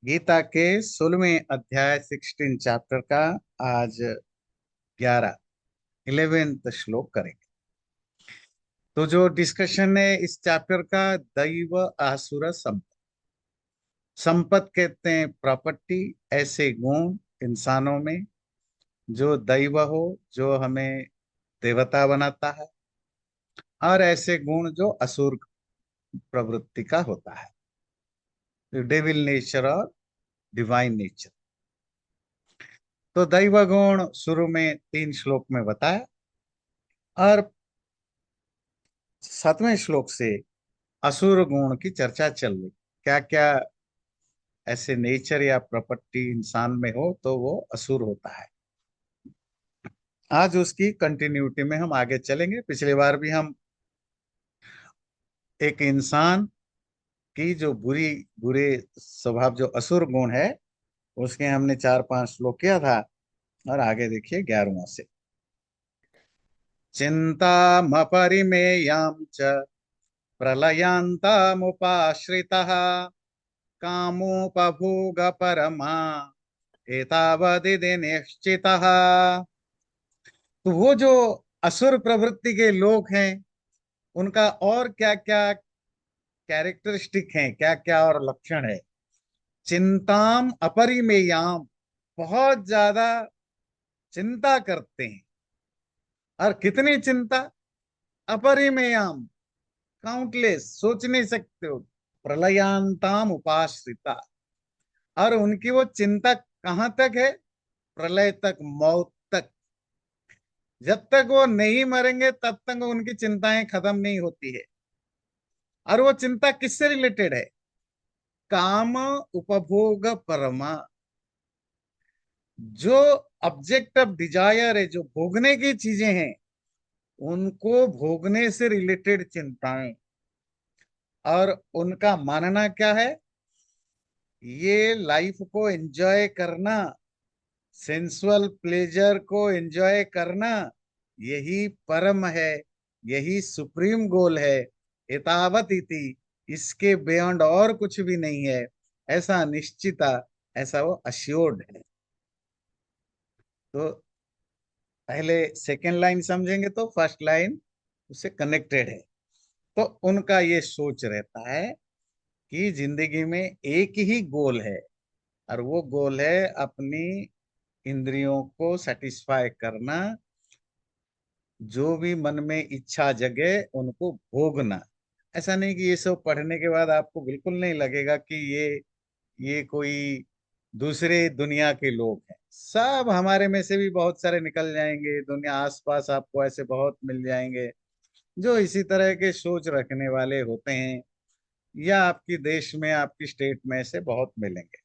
गीता के 16वें अध्याय 16 चैप्टर का आज 11th श्लोक करेंगे। तो जो डिस्कशन है इस चैप्टर का, दैव आसुर संपत्। संपत् कहते हैं प्रॉपर्टी, ऐसे गुण इंसानों में जो दैव हो, जो हमें देवता बनाता है, और ऐसे गुण जो असुर प्रवृत्ति का होता है, डेविल नेचर और डिवाइन नेचर। तो दैव गुण शुरू में 3 श्लोक में बताया, और 7वें श्लोक से असुर गुण की चर्चा चल रही। क्या क्या ऐसे नेचर या प्रॉपर्टी इंसान में हो तो वो असुर होता है। आज उसकी कंटिन्यूटी में हम आगे चलेंगे। पिछली बार भी हम एक इंसान की जो बुरे स्वभाव, जो असुर गुण है, उसके हमने 4-5 श्लोक किया था। और आगे देखिए 11वां से, चिंतामपरिमेयां च प्रलयान्तामुपाश्रितः कामोपभोग परमा एतावदिति निश्चितः। तो वो जो असुर प्रवृत्ति के लोग हैं, उनका और क्या क्या कैरेक्टरिस्टिक हैं, क्या क्या और लक्षण है। चिंताम अपरिमेयाम, बहुत ज्यादा चिंता करते हैं। और कितनी चिंता? अपरिमेयाम, काउंटलेस, सोच नहीं सकते हो। प्रलयांताम उपाश्रिता, और उनकी वो चिंता कहां तक है? प्रलय तक, मौत तक। जब तक वो नहीं मरेंगे तब तक उनकी चिंताएं खत्म नहीं होती है। और वो चिंता किससे रिलेटेड है? काम उपभोग परमा, जो ऑब्जेक्ट ऑफ डिजायर है, जो भोगने की चीजें हैं, उनको भोगने से रिलेटेड चिंताएं। और उनका मानना क्या है? ये लाइफ को एंजॉय करना, सेंसुअल प्लेजर को एंजॉय करना, यही परम है, यही सुप्रीम गोल है। एतावत इति, इसके बियॉन्ड और कुछ भी नहीं है, ऐसा निश्चिता, ऐसा वो अश्योर्ड है। तो पहले सेकेंड लाइन समझेंगे तो फर्स्ट लाइन उससे कनेक्टेड है। तो उनका ये सोच रहता है कि जिंदगी में एक ही गोल है, और वो गोल है अपनी इंद्रियों को सेटिस्फाई करना, जो भी मन में इच्छा जगे उनको भोगना। ऐसा नहीं कि ये सब पढ़ने के बाद आपको बिल्कुल नहीं लगेगा कि ये कोई दूसरे दुनिया के लोग हैं। सब हमारे में से भी बहुत सारे निकल जाएंगे, दुनिया आसपास आपको ऐसे बहुत मिल जाएंगे जो इसी तरह के सोच रखने वाले होते हैं, या आपकी देश में, आपकी स्टेट में से बहुत मिलेंगे।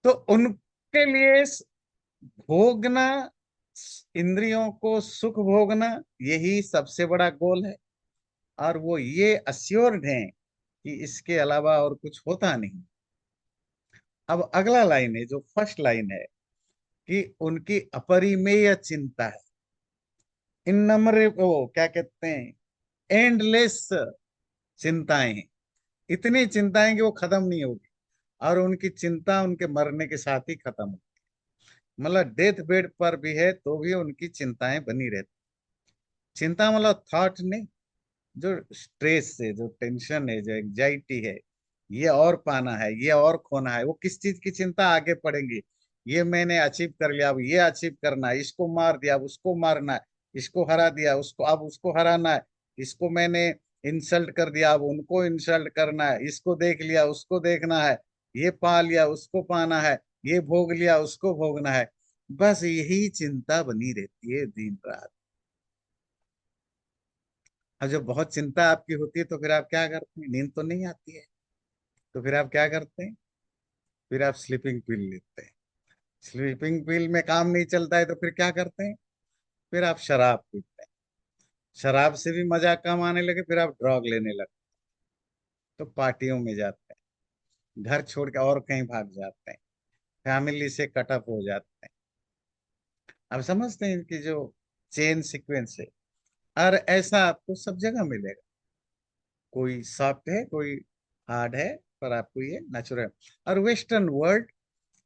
तो उनके लिए भोगना, इंद्रियों को सुख भोगना, यही सबसे बड़ा गोल है। और वो ये अश्योर्ड हैं कि इसके अलावा और कुछ होता नहीं। अब अगला लाइन है, जो फर्स्ट लाइन है, कि उनकी अपरिमेय चिंता है। इन नंबर वो क्या कहते हैं, एंडलेस चिंताएं हैं। इतनी चिंताएं कि वो खत्म नहीं होगी। और उनकी चिंता उनके मरने के साथ ही खत्म होगी। मतलब डेथ बेड पर भी है तो भी उनकी चिंताएं बनी रहती। चिंता मतलब थॉट नहीं, जो स्ट्रेस है, जो टेंशन है, जो एंजाइटी है, ये और पाना है, ये और खोना है, वो किस चीज की चिंता आगे पड़ेंगी। ये मैंने अचीव कर लिया, अब ये अचीव करना है, इसको मार दिया, अब उसको मारना है, इसको हरा दिया, उसको अब उसको हराना है, इसको मैंने इंसल्ट कर दिया, अब उनको इंसल्ट करना है, इसको देख लिया, उसको देखना है, ये पा लिया, उसको पाना है, ये भोग लिया, उसको भोगना है। बस यही चिंता बनी रहती है दिन रात। और जब बहुत चिंता आपकी होती है तो फिर आप क्या करते हैं? नींद तो नहीं आती है, तो फिर आप क्या करते हैं? फिर आप स्लीपिंग पिल लेते हैं। स्लीपिंग पिल में काम नहीं चलता है तो फिर क्या करते हैं? फिर आप शराब पीते हैं। शराब से भी मजा कम आने लगे, फिर आप ड्रग लेने लगते हैं, तो पार्टियों में जाते हैं, घर छोड़ के और कहीं भाग जाते हैं, फैमिली से कटअप हो जाते हैं। आप समझते हैं कि जो चेन सीक्वेंस है। और ऐसा आपको सब जगह मिलेगा। कोई सॉफ्ट है, कोई हार्ड है, पर आपको ये नेचुरल। और वेस्टर्न वर्ल्ड,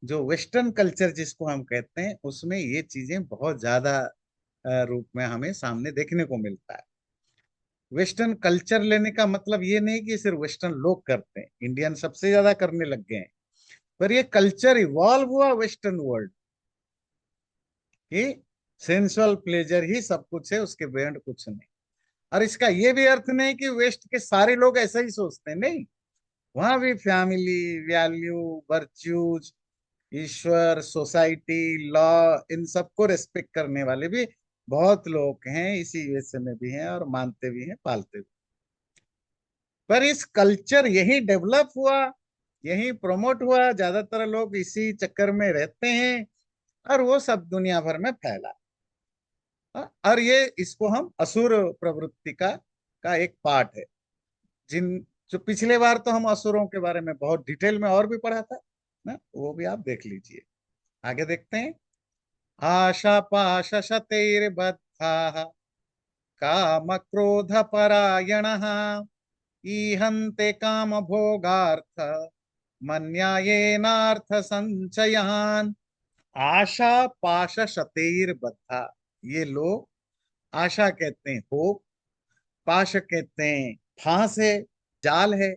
जो वेस्टर्न कल्चर जिसको हम कहते हैं, उसमें ये चीजें बहुत ज्यादा रूप में हमें सामने देखने को मिलता है। वेस्टर्न कल्चर लेने का मतलब ये नहीं कि सिर्फ वेस्टर्न लोग करते हैं, इंडियन सबसे ज्यादा करने लग गए हैं, पर ये कल्चर इवॉल्व हुआ वेस्टर्न वर्ल्ड कि सेंसुअल प्लेजर ही सब कुछ है, उसके बियॉन्ड कुछ नहीं। और इसका ये भी अर्थ नहीं कि वेस्ट के सारे लोग ऐसा ही सोचते हैं, नहीं। वहां भी फैमिली वैल्यू, वर्च्यूज, ईश्वर, सोसाइटी, लॉ, इन सबको रेस्पेक्ट करने वाले भी बहुत लोग हैं, इसी यूएसए में भी हैं, और मानते भी हैं, पालते भी। पर इस कल्चर यही डेवलप हुआ, यही प्रमोट हुआ, ज्यादातर लोग इसी चक्कर में रहते हैं, और वो सब दुनिया भर में फैला। और ये इसको हम असुर प्रवृत्ति का एक पार्ट है। जिन जो पिछले बार तो हम असुरों के बारे में बहुत डिटेल में और भी पढ़ा था ना, वो भी आप देख लीजिए। आगे देखते हैं। आशा पाश शतैर्बद्धाः काम क्रोध परायणः ईहन्ते काम भोगार्थ मन्यायेनार्थ संचयान। आशा पाश शतैर्बद्धा, ये लोग, आशा कहते हैं होप, पाश कहते हैं फांस है, जाल है।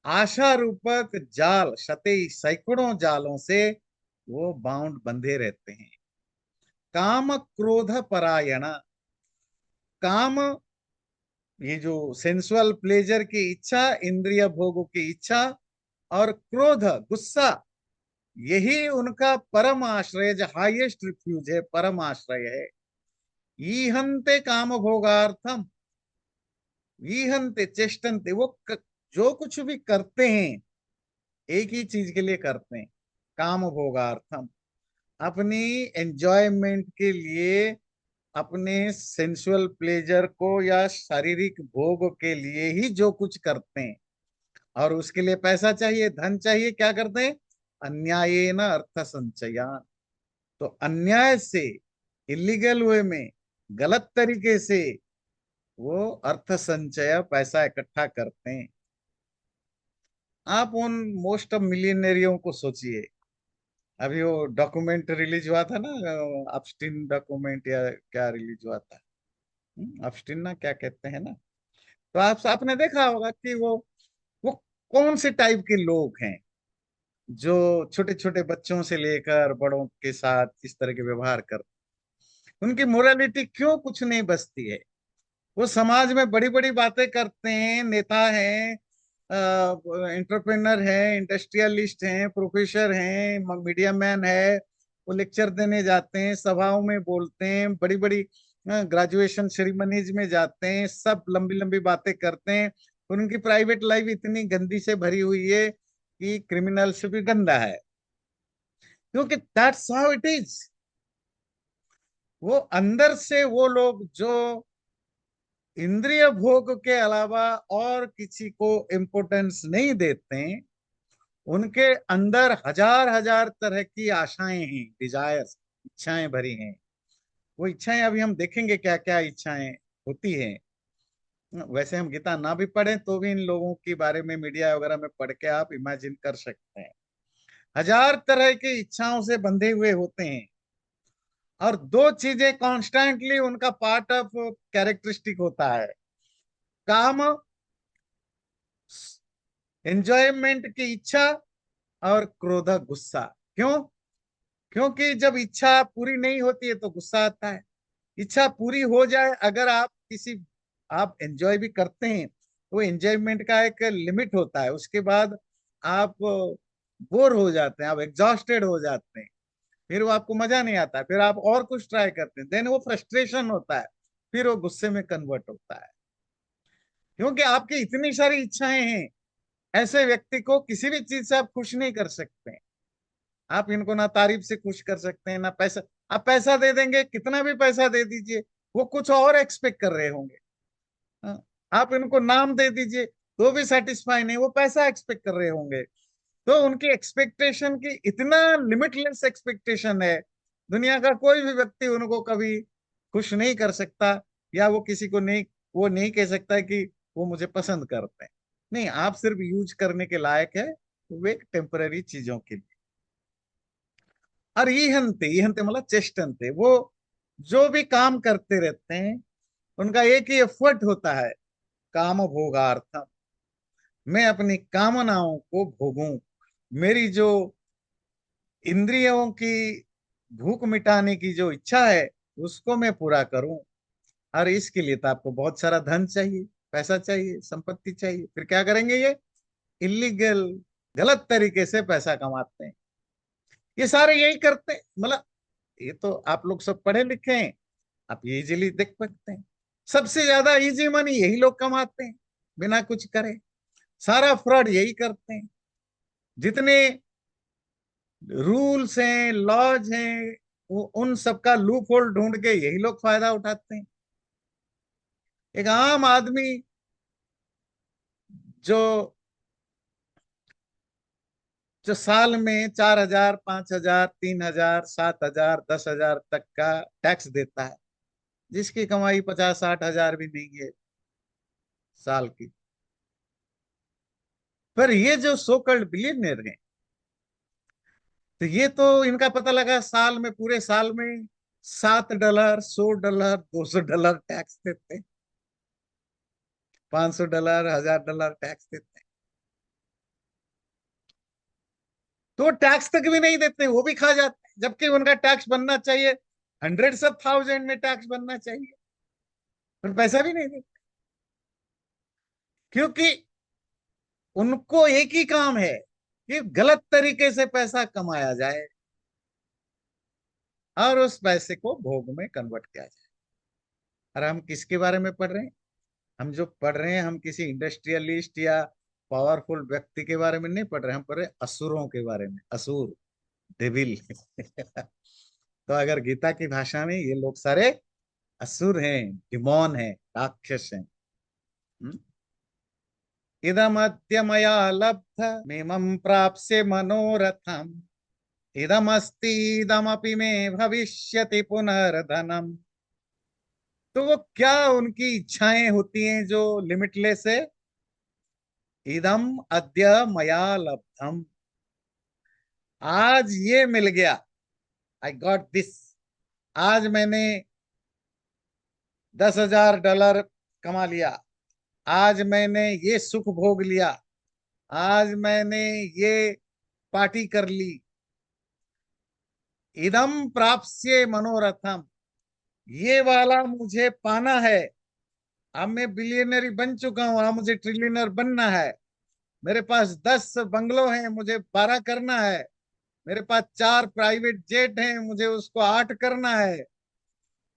आशा रूपक जाल, शतई सैकड़ों जालों से वो बाउंड बंधे रहते हैं। काम क्रोध परायण, काम ये जो सेंसुअल प्लेजर की इच्छा, इंद्रिय भोगों की इच्छा, और क्रोध गुस्सा, यही उनका परम आश्रय, जो हाईएस्ट रिफ्यूज है, परम आश्रय है। ईहन्ते काम भोगार्थम, ईहन्ते चेष्टन्ते, वो जो कुछ भी करते हैं एक ही चीज के लिए करते हैं, काम भोगार्थम, अपनी एंजॉयमेंट के लिए, अपने सेंसुअल प्लेजर को या शारीरिक भोग के लिए ही जो कुछ करते हैं, और उसके लिए पैसा चाहिए, धन चाहिए, क्या करते हैं? अन्याय न अर्थ संचयान। तो अन्याय से, इलीगल वे में, गलत तरीके से वो अर्थ संचय, पैसा इकट्ठा करते हैं। आप उन मोस्ट ऑफ मिलियनरियों को सोचिए। अभी वो डॉक्यूमेंट रिलीज हुआ था ना, अपस्टीन डॉक्यूमेंट या क्या रिलीज हुआ था, अपस्टीन ना क्या कहते हैं ना। तो आप आपने देखा होगा कि वो कौन से टाइप के लोग हैं, जो छोटे छोटे बच्चों से लेकर बड़ों के साथ इस तरह के व्यवहार करते। उनकी मोरालिटी क्यों कुछ नहीं बचती है? वो समाज में बड़ी बड़ी बातें करते हैं, नेता हैं, एंटरप्रेनर हैं, इंडस्ट्रियलिस्ट हैं, प्रोफेसर हैं, मीडिया मैन है। वो लेक्चर देने जाते हैं, सभाओं में बोलते हैं, बड़ी बड़ी ग्रेजुएशन सेरेमनीज में जाते हैं, सब लंबी लंबी बातें करते हैं। और उनकी प्राइवेट लाइफ इतनी गंदी से भरी हुई है कि क्रिमिनल से भी गंदा है, क्योंकि दैट्स हाउ इट इज। वो अंदर से वो लोग जो इंद्रिय भोग के अलावा और किसी को इम्पोर्टेंस नहीं देते हैं, उनके अंदर हजार हजार तरह की आशाएं हैं, डिजायर्स, इच्छाएं भरी हैं। वो इच्छाएं अभी हम देखेंगे क्या क्या इच्छाएं होती हैं। वैसे हम गीता ना भी पढ़ें तो भी इन लोगों के बारे में मीडिया वगैरह में पढ़ के आप इमेजिन कर सकते हैं। हजार तरह की इच्छाओं से बंधे हुए होते हैं, और दो चीजें कॉन्स्टेंटली उनका पार्ट ऑफ कैरेक्टरिस्टिक होता है। काम, एंजॉयमेंट की इच्छा, और क्रोध गुस्सा। क्यों? क्योंकि जब इच्छा पूरी नहीं होती है तो गुस्सा आता है। इच्छा पूरी हो जाए, अगर आप किसी, आप एंजॉय भी करते हैं, तो एंजॉयमेंट का एक लिमिट होता है, उसके बाद आप बोर हो जाते हैं, आप एग्जॉस्टेड हो जाते हैं, फिर वो आपको मजा नहीं आता है, फिर आप और कुछ ट्राई करते हैं, देन वो फ्रस्ट्रेशन होता है, फिर वो गुस्से में कन्वर्ट होता है। क्योंकि आपकी इतनी सारी इच्छाएं हैं, ऐसे व्यक्ति को किसी भी चीज से आप खुश नहीं कर सकते हैं। आप इनको ना तारीफ से खुश कर सकते हैं, ना पैसा। आप पैसा दे देंगे, कितना भी पैसा दे दीजिए, वो कुछ और एक्सपेक्ट कर रहे होंगे। हाँ, आप इनको नाम दे दीजिए तो भी सेटिस्फाई नहीं, वो पैसा एक्सपेक्ट कर रहे होंगे। तो उनकी एक्सपेक्टेशन की इतना लिमिटलेस एक्सपेक्टेशन है, दुनिया का कोई भी व्यक्ति उनको कभी खुश नहीं कर सकता, या वो किसी को नहीं, वो नहीं कह सकता कि वो मुझे पसंद करते हैं। नहीं, आप सिर्फ यूज करने के लायक है, वो एक टेम्पररी चीजों के लिए। और ईहंते मतलब चेष्टनते, वो जो भी काम करते रहते हैं उनका एक ही एफर्ट होता है, काम भोगार्थम, मैं अपनी कामनाओं को भोगूं, मेरी जो इंद्रियों की भूख मिटाने की जो इच्छा है उसको मैं पूरा करूं। और इसके लिए तो आपको बहुत सारा धन चाहिए, पैसा चाहिए, संपत्ति चाहिए। फिर क्या करेंगे ये? इलीगल, गलत तरीके से पैसा कमाते हैं। ये सारे यही करते हैं, मतलब ये तो आप लोग सब पढ़े लिखे हैं, आप ये इजीली देख सकते हैं। सबसे ज्यादा इजी मनी यही लोग कमाते हैं, बिना कुछ करे। सारा फ्रॉड यही करते हैं। जितने रूल्स हैं, लॉज हैं, उन सबका लूप होल ढूंढ के यही लोग फायदा उठाते हैं। एक आम आदमी जो जो साल में 4,000, 5,000, 3,000, 7,000, 10,000 तक का टैक्स देता है, जिसकी कमाई 50-60 हजार भी नहीं है साल की। पर ये जो सो कल्ड बिलियनियर हैं, तो ये तो इनका पता लगा साल में, पूरे साल में $7, $100, $200 टैक्स देते हैं, $500, $1,000 टैक्स देते हैं। तो टैक्स तक भी नहीं देते, वो भी खा जाते हैं, जबकि उनका टैक्स बनना चाहिए हंड्रेड्स ऑफ थाउजेंड में टैक्स बनना चाहिए, पर पैसा भी नहीं देते। क्योंकि उनको एक ही काम है कि गलत तरीके से पैसा कमाया जाए और उस पैसे को भोग में कन्वर्ट किया जाए। और हम किसके बारे में पढ़ रहे हैं? हम जो पढ़ रहे हैं, हम किसी इंडस्ट्रियलिस्ट या पावरफुल व्यक्ति के बारे में नहीं पढ़ रहे, हम पढ़ रहे हैं असुरों के बारे में, असुर, डेविल। तो अगर गीता की भाषा में ये लोग सारे असुर हैं, डिमोन हैं, राक्षस हैं। हम्म? इदमद्य मया लब्ध मेमं प्राप्स्य मनोरथम, इदमस्ति इदमपि मे भविष्यति पुनर्धनम। तो वो क्या उनकी इच्छाएं होती हैं जो लिमिटलेस है? इदम अद्य मया लब्धम, आज ये मिल गया, आई गॉट दिस। आज मैंने $10,000 कमा लिया, आज मैंने ये सुख भोग लिया, आज मैंने ये पार्टी कर ली। इदम प्राप्स्य मनोरथम, ये वाला मुझे पाना है। अब मैं बिलियनरी बन चुका हूं, अब मुझे ट्रिलियनर बनना है। मेरे पास 10 बंगलों हैं, मुझे 12 करना है। मेरे पास 4 प्राइवेट जेट हैं, मुझे उसको 8 करना है।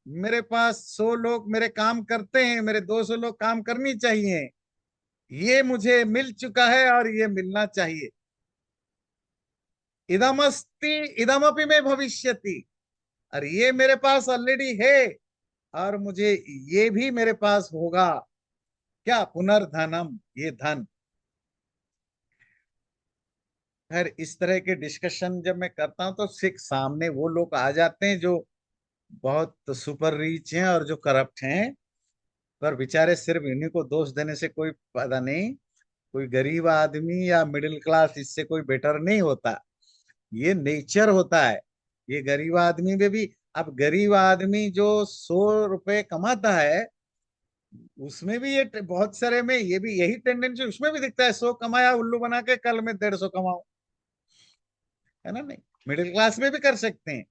मेरे पास 100 लोग मेरे काम करते हैं, मेरे 200 लोग काम करनी चाहिए। ये मुझे मिल चुका है और ये मिलना चाहिए। इदमस्ति इदमपि में भविष्यति, और ये मेरे पास ऑलरेडी है, और मुझे ये भी मेरे पास होगा। क्या? पुनर्धनम, ये धन। खैर, इस तरह के डिस्कशन जब मैं करता हूं तो सिख सामने वो लोग आ जाते हैं जो बहुत सुपर रिच हैं और जो करप्ट हैं। पर बेचारे सिर्फ इन्हीं को दोष देने से कोई फायदा नहीं। कोई गरीब आदमी या मिडिल क्लास इससे कोई बेटर नहीं होता, ये नेचर होता है। ये गरीब आदमी में भी, अब गरीब आदमी जो 100 रुपए कमाता है, उसमें भी ये बहुत सारे में ये भी यही टेंडेंसी उसमें भी दिखता है। 100 कमाया उल्लू बना के, कल में 150 कमाओ, है ना? नहीं, मिडिल क्लास में भी कर सकते हैं।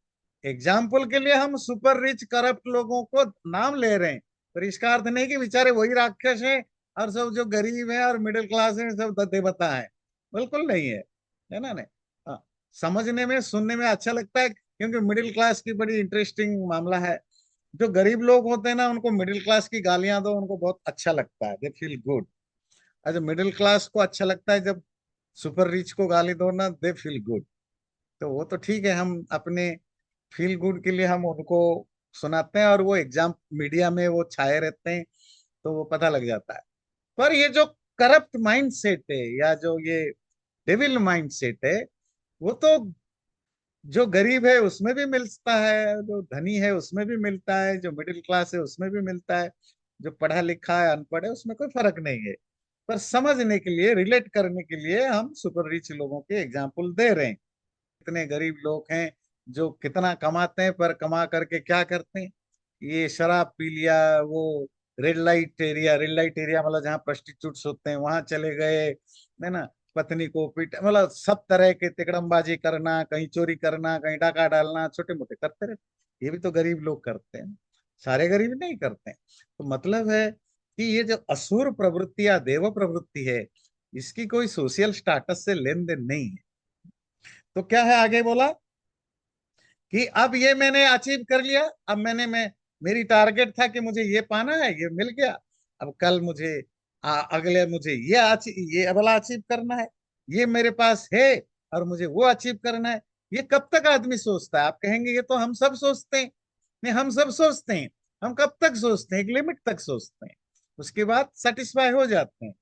एग्जाम्पल के लिए हम सुपर रिच करप्ट लोगों को नाम ले रहे हैं, पर इसका अर्थ नहीं कि बेचारे वही राक्षस हैं और सब जो गरीब हैं और मिडिल क्लास हैं सब देवता हैं। बिल्कुल नहीं है, है ना? नहीं। हाँ, समझने में, सुनने में अच्छा लगता है क्योंकि मिडिल क्लास की बड़ी इंटरेस्टिंग मामला है। जो गरीब लोग होते हैं ना, उनको मिडिल क्लास की गालियां दो, उनको बहुत अच्छा लगता है, दे फील गुड। अच्छा, मिडिल क्लास को अच्छा लगता है जब सुपर रिच को गाली दो ना, दे फील गुड। तो वो तो ठीक है, हम अपने फील गुड के लिए हम उनको सुनाते हैं और वो एग्जाम मीडिया में वो छाए रहते हैं, तो वो पता लग जाता है। पर ये जो करप्ट माइंड सेट है या जो ये डेविल माइंड सेट है, वो तो जो गरीब है उसमें भी मिलता है, जो धनी है उसमें भी मिलता है, जो मिडिल क्लास है उसमें भी मिलता है, जो पढ़ा लिखा है अनपढ़ है उसमें कोई फर्क नहीं है। पर समझने के लिए, रिलेट करने के लिए हम सुपर रिच लोगों के एग्जाम्पल दे रहे हैं। इतने गरीब लोग हैं जो कितना कमाते हैं, पर कमा करके क्या करते हैं? ये शराब पी लिया, वो रेड लाइट एरिया मतलब जहाँ प्रोस्टिट्यूट्स होते हैं वहां चले गए, है ना, पत्नी को पीट, मतलब सब तरह के तिकड़मबाजी करना, कहीं चोरी करना, कहीं डाका डालना, छोटे मोटे करते रहते। ये भी तो गरीब लोग करते हैं, सारे गरीब नहीं करते हैं। तो मतलब है कि ये जो असुर प्रवृत्ति या देव प्रवृत्ति है, इसकी कोई सोशल स्टेटस से लेन देन नहीं है। तो क्या है आगे बोला कि अब ये मैंने अचीव कर लिया, अब मैं मेरी टारगेट था कि मुझे ये पाना है, ये मिल गया। अब कल मुझे अगले मुझे ये अगला अचीव करना है, ये मेरे पास है, और मुझे वो अचीव करना है। ये कब तक आदमी सोचता है? आप कहेंगे ये तो हम सब सोचते हैं। नहीं, हम सब सोचते हैं। हम कब तक सोचते हैं? एक लिमिट तक सोचते हैं, उसके बाद सेटिस्फाई हो जाते हैं।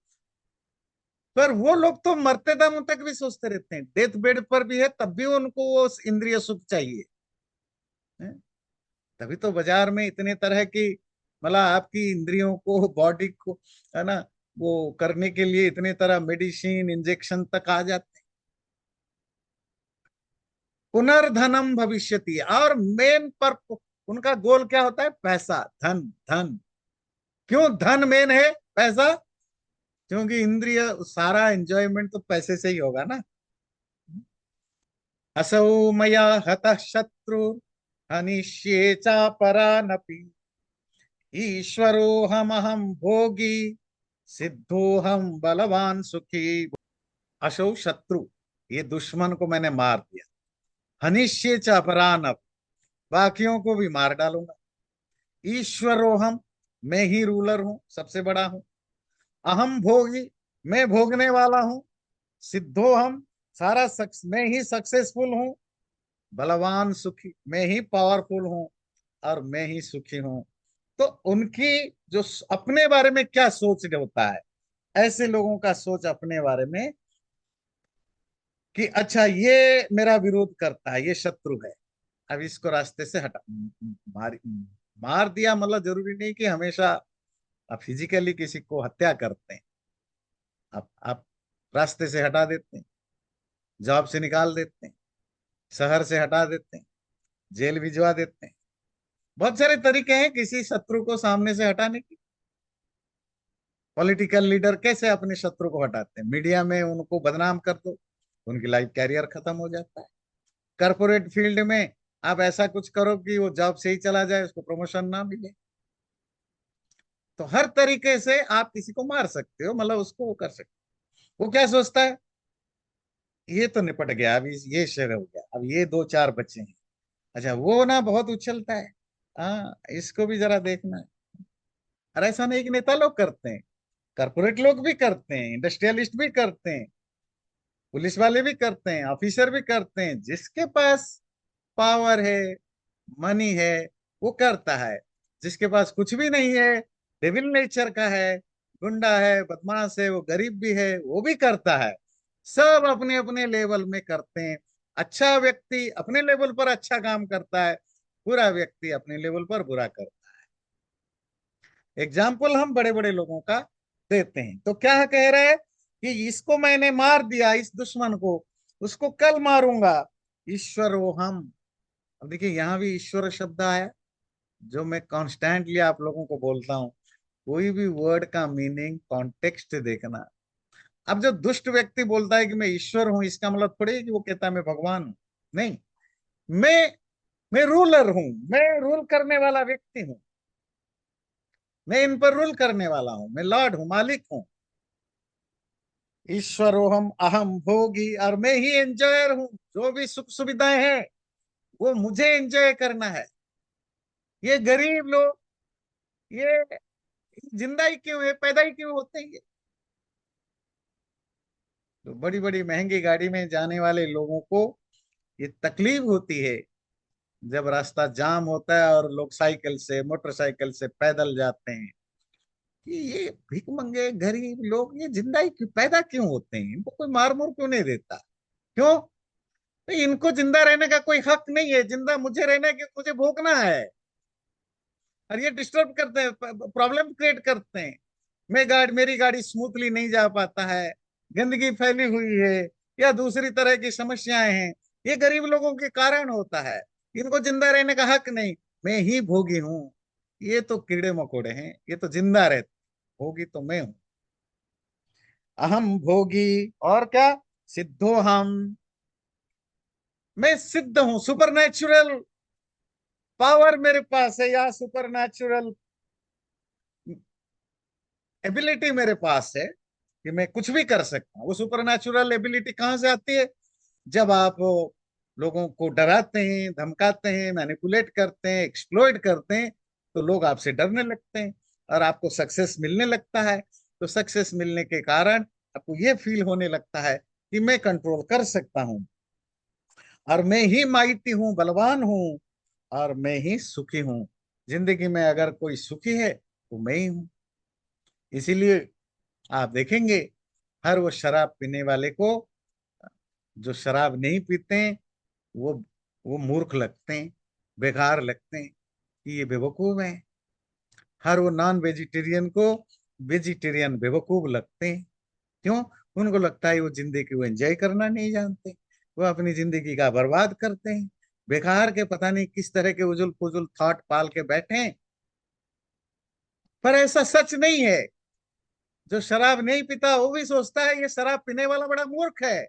पर वो लोग तो मरते दम तक भी सोचते रहते हैं, डेथ बेड पर भी है तब भी उनको वो इंद्रिय सुख चाहिए। है? तभी तो बाजार में इतने तरह की, मतलब आपकी इंद्रियों को, बॉडी को, है ना, वो करने के लिए इतने तरह मेडिसिन, इंजेक्शन तक आ जाते हैं। पुनर्धनम भविष्यति, और मेन पर उनका गोल क्या होता है? पैसा, धन, धन। क्यों धन मेन है? पैसा। क्योंकि इंद्रिय सारा एंजॉयमेंट तो पैसे से ही होगा ना। असौ मया हतः शत्रु हनिष्ये चापरानपि ईश्वरोऽहमहं भोगी सिद्धोहम बलवान सुखी। अशौ शत्रु, ये दुश्मन को मैंने मार दिया। हनिष्ये च अपरानप, बाकियों को भी मार डालूंगा। ईश्वरोहम, मैं ही रूलर हूं, सबसे बड़ा हूं। अहम भोगी, मैं भोगने वाला हूं। सिद्धोहम, मैं ही सक्सेसफुल हूं। बलवान सुखी, मैं ही पावरफुल हूं, और मैं ही सुखी हूं। तो उनकी जो अपने बारे में क्या सोच होता है, ऐसे लोगों का सोच अपने बारे में कि अच्छा ये मेरा विरोध करता है, ये शत्रु है, अब इसको रास्ते से हटा। मार मार दिया मतलब जरूरी नहीं कि हमेशा आप फिजिकली किसी को हत्या करते हैं। आप रास्ते से हटा देते हैं, जॉब से निकाल देते हैं, शहर से हटा देते हैं, जेल भिजवा देते हैं। बहुत सारे तरीके हैं किसी शत्रु को सामने से हटाने की। पॉलिटिकल लीडर कैसे अपने शत्रु को हटाते हैं? मीडिया में उनको बदनाम कर दो, उनकी लाइफ कैरियर खत्म हो जाता है। कॉर्पोरेट फील्ड में आप ऐसा कुछ करो कि वो जॉब से ही चला जाए, उसको प्रमोशन ना मिले। तो हर तरीके से आप किसी को मार सकते हो, मतलब उसको वो कर सकते हो। वो क्या सोचता है? ये तो निपट गया, अभी ये शेर हो गया, अब ये दो चार बच्चे हैं। अच्छा वो ना बहुत उछलता है, हाँ इसको भी जरा देखना है। और ऐसा नहीं कि नेता लोग करते हैं, कॉर्पोरेट लोग भी करते हैं, इंडस्ट्रियलिस्ट भी करते हैं, पुलिस वाले भी करते हैं, ऑफिसर भी करते हैं। जिसके पास पावर है, मनी है, वो करता है। जिसके पास कुछ भी नहीं है, डेविल नेचर का है, गुंडा है, बदमाश है, वो गरीब भी है, वो भी करता है। सब अपने अपने लेवल में करते हैं। अच्छा व्यक्ति अपने लेवल पर अच्छा काम करता है, बुरा व्यक्ति अपने लेवल पर बुरा करता है। एग्जाम्पल हम बड़े बड़े लोगों का देते हैं। तो क्या कह रहे हैं कि इसको मैंने मार दिया, इस दुश्मन को, उसको कल मारूंगा। ईश्वरो हम। अब देखिए यहां भी ईश्वर शब्द आया, जो मैं कॉन्स्टेंटली आप लोगों को बोलता हूँ। कोई भी वर्ड का मीनिंग कॉन्टेक्स्ट देखना। अब जो दुष्ट व्यक्ति बोलता है कि मैं ईश्वर हूं, इसका मतलब थोड़ी है कि वो कहता है मैं भगवान हूं। नहीं, मैं मैं रूलर हूं, मैं रूल करने वाला व्यक्ति हूं, मैं इन पर रूल करने वाला हूं, मैं लॉर्ड हूं, मालिक हूं। ईश्वरोहम अहम भोगी, और मैं ही एंजॉयर हूं। जो भी सुख सुविधाएं हैं वो मुझे एंजॉय करना है। ये गरीब लोग, ये जिंदा ही क्यों है, पैदा ही क्यों होते हैं? तो बड़ी बड़ी महंगी गाड़ी में जाने वाले लोगों को ये तकलीफ होती है जब रास्ता जाम होता है और लोग साइकिल से, मोटरसाइकिल से, पैदल जाते हैं। कि ये भीख मंगे गरीब लोग ये जिंदा ही पैदा क्यों होते हैं? इनको कोई मार मुर क्यों नहीं देता? क्यों? तो इनको जिंदा रहने का कोई हक नहीं है। जिंदा मुझे रहना है कि मुझे भोगना है। और ये डिस्टर्ब करते हैं, प्रॉब्लम क्रिएट करते हैं। मेरी गाड़ी स्मूथली नहीं जा पाता है, गंदगी फैली हुई है, या दूसरी तरह की समस्याएं हैं, ये गरीब लोगों के कारण होता है। इनको जिंदा रहने का हक नहीं। मैं ही भोगी हूँ। ये तो कीड़े मकोड़े हैं, ये तो जिंदा रहते। भोगी तो मैं हूँ। अहम भोगी। और क्या? सिद्धो हम। मैं सिद्ध हूं, सुपर नेचुरल पावर मेरे पास है, या सुपर नेचुरल एबिलिटी मेरे पास है कि मैं कुछ भी कर सकता हूँ। वो सुपर नेचुरल एबिलिटी कहाँ से आती है? जब आप लोगों को डराते हैं, धमकाते हैं, मैनिपुलेट करते हैं, एक्सप्लॉइट करते हैं, तो लोग आपसे डरने लगते हैं और आपको सक्सेस मिलने लगता है। तो सक्सेस मिलने के कारण आपको ये फील होने लगता है कि मैं कंट्रोल कर सकता हूँ, और मैं ही माइटी हूँ, बलवान हूँ, और मैं ही सुखी हूँ। जिंदगी में अगर कोई सुखी है तो मैं ही हूँ। इसीलिए आप देखेंगे, हर वो शराब पीने वाले को, जो शराब नहीं पीते हैं, वो वो मूर्ख लगते हैं, बेकार लगते हैं, कि ये बेवकूफ है। हर वो नॉन वेजिटेरियन को वेजिटेरियन बेवकूफ लगते हैं। क्यों? उनको लगता है वो जिंदगी को एंजॉय करना नहीं जानते, वो अपनी जिंदगी का बर्बाद करते हैं। बेकार के पता नहीं किस तरह के उजुल पुजुल थॉट पाल के बैठे हैं। पर ऐसा सच नहीं है। जो शराब नहीं पीता वो भी सोचता है ये शराब पीने वाला बड़ा मूर्ख है।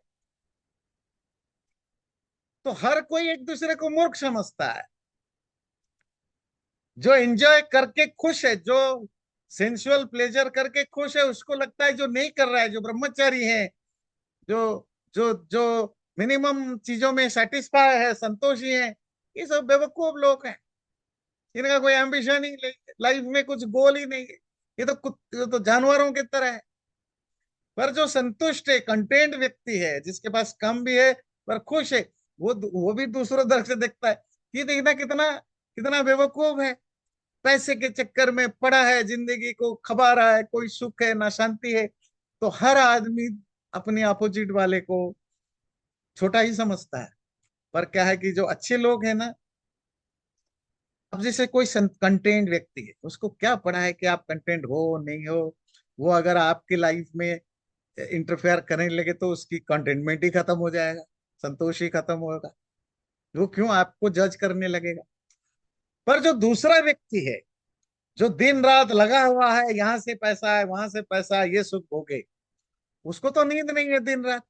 तो हर कोई एक दूसरे को मूर्ख समझता है। जो एंजॉय करके खुश है, जो सेंसुअल प्लेजर करके खुश है, उसको लगता है जो नहीं कर रहा है, जो ब्रह्मचारी है, जो जो जो मिनिमम चीजों में सेटिस्फाई है, संतोषी है, ये सब बेवकूफ लोग हैं। इनका कोई एम्बिशन ही नहीं, लाइफ में कुछ गोल ही नहीं है। ये तो जानवरों की तरह है। पर जो संतुष्ट है, कंटेंट व्यक्ति है, जिसके पास कम भी है पर खुश है, वो भी दूसरों तरफ से देखता है कि देखना कितना कितना बेवकूफ है। पैसे के चक्कर में पड़ा है, जिंदगी को खपा रहा है, कोई सुख है ना शांति है। तो हर आदमी अपने अपोजिट वाले को छोटा ही समझता है। पर क्या है कि जो अच्छे लोग हैं ना, अब जैसे कोई कंटेंट व्यक्ति है, उसको क्या पड़ा है कि आप कंटेंट हो नहीं हो। वो अगर आपकी लाइफ में इंटरफेयर करने लगे तो उसकी कंटेनमेंट ही खत्म हो जाएगा, संतोष ही खत्म होगा। वो क्यों आपको जज करने लगेगा? पर जो दूसरा व्यक्ति है, जो दिन रात लगा हुआ है, यहाँ से पैसा है, वहां से पैसा है, ये सुख भोगे, उसको तो नींद नहीं है दिन रात।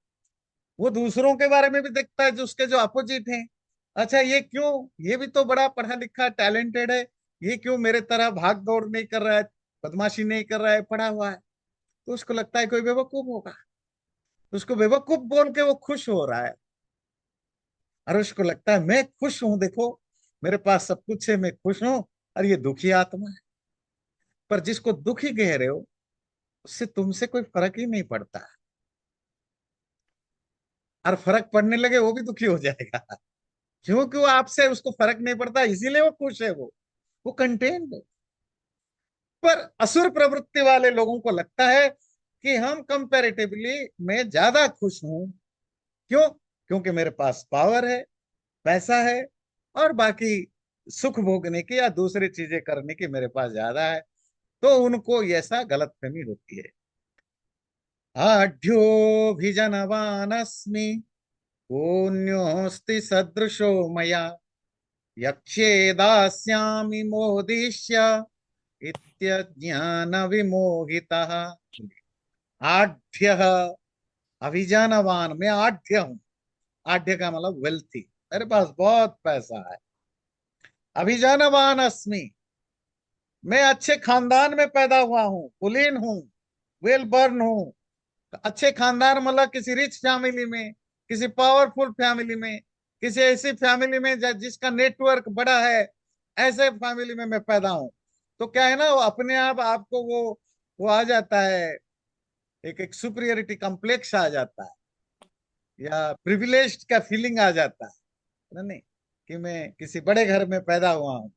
वो दूसरों के बारे में भी देखता है, जो उसके जो अपोजिट हैं। अच्छा, ये क्यों? ये भी तो बड़ा पढ़ा लिखा टैलेंटेड है, ये क्यों मेरे तरह भाग दौड़ नहीं कर रहा है, बदमाशी नहीं कर रहा है, पढ़ा हुआ है? तो उसको लगता है कोई बेवकूफ होगा। तो उसको बेवकूफ बोल के वो खुश हो रहा है। और उसको लगता है मैं खुश हूं, देखो मेरे पास सब कुछ है, मैं खुश हूं। और ये दुखी आत्मा है। पर जिसको दुखी कह रहे हो, उससे तुमसे कोई फर्क ही नहीं पड़ता। और फर्क पड़ने लगे वो भी दुखी हो जाएगा। क्योंकि वो आपसे उसको फर्क नहीं पड़ता, इसीलिए वो खुश है। वो कंटेंट है। पर असुर प्रवृत्ति वाले लोगों को लगता है कि हम कंपैरेटिवली मैं ज्यादा खुश हूं। क्यों? क्योंकि मेरे पास पावर है, पैसा है, और बाकी सुख भोगने की या दूसरी चीजें करने की मेरे पास ज्यादा है। तो उनको ऐसा गलतफहमी होती है। आढ्योभिजनवानस्मि पुण्योऽस्ति सदृशो मया, यक्षे दास्यामि मोदिष्य इत्यज्ञान विमोहितः। आढ्य, अभिजनवान, मैं आढ्य हूं। आढ्य का मतलब वेल्थी, मेरे पास बहुत पैसा है। अभिजनवान अस्मि, मैं अच्छे खानदान में पैदा हुआ हूँ, कुलीन हूँ, वेल बर्न हूँ। अच्छे खानदान मतलब किसी रिच फैमिली में, किसी पावरफुल फैमिली में, किसी ऐसी फैमिली में जिसका नेटवर्क बड़ा है, ऐसे फैमिली में मैं पैदा हूं। तो क्या है ना, वो अपने आप आपको वो आ जाता है, एक सुपीरियरिटी कॉम्प्लेक्स आ जाता है, या प्रिविलेज्ड का फीलिंग आ जाता है ना, नहीं कि मैं किसी बड़े घर में पैदा हुआ हूँ।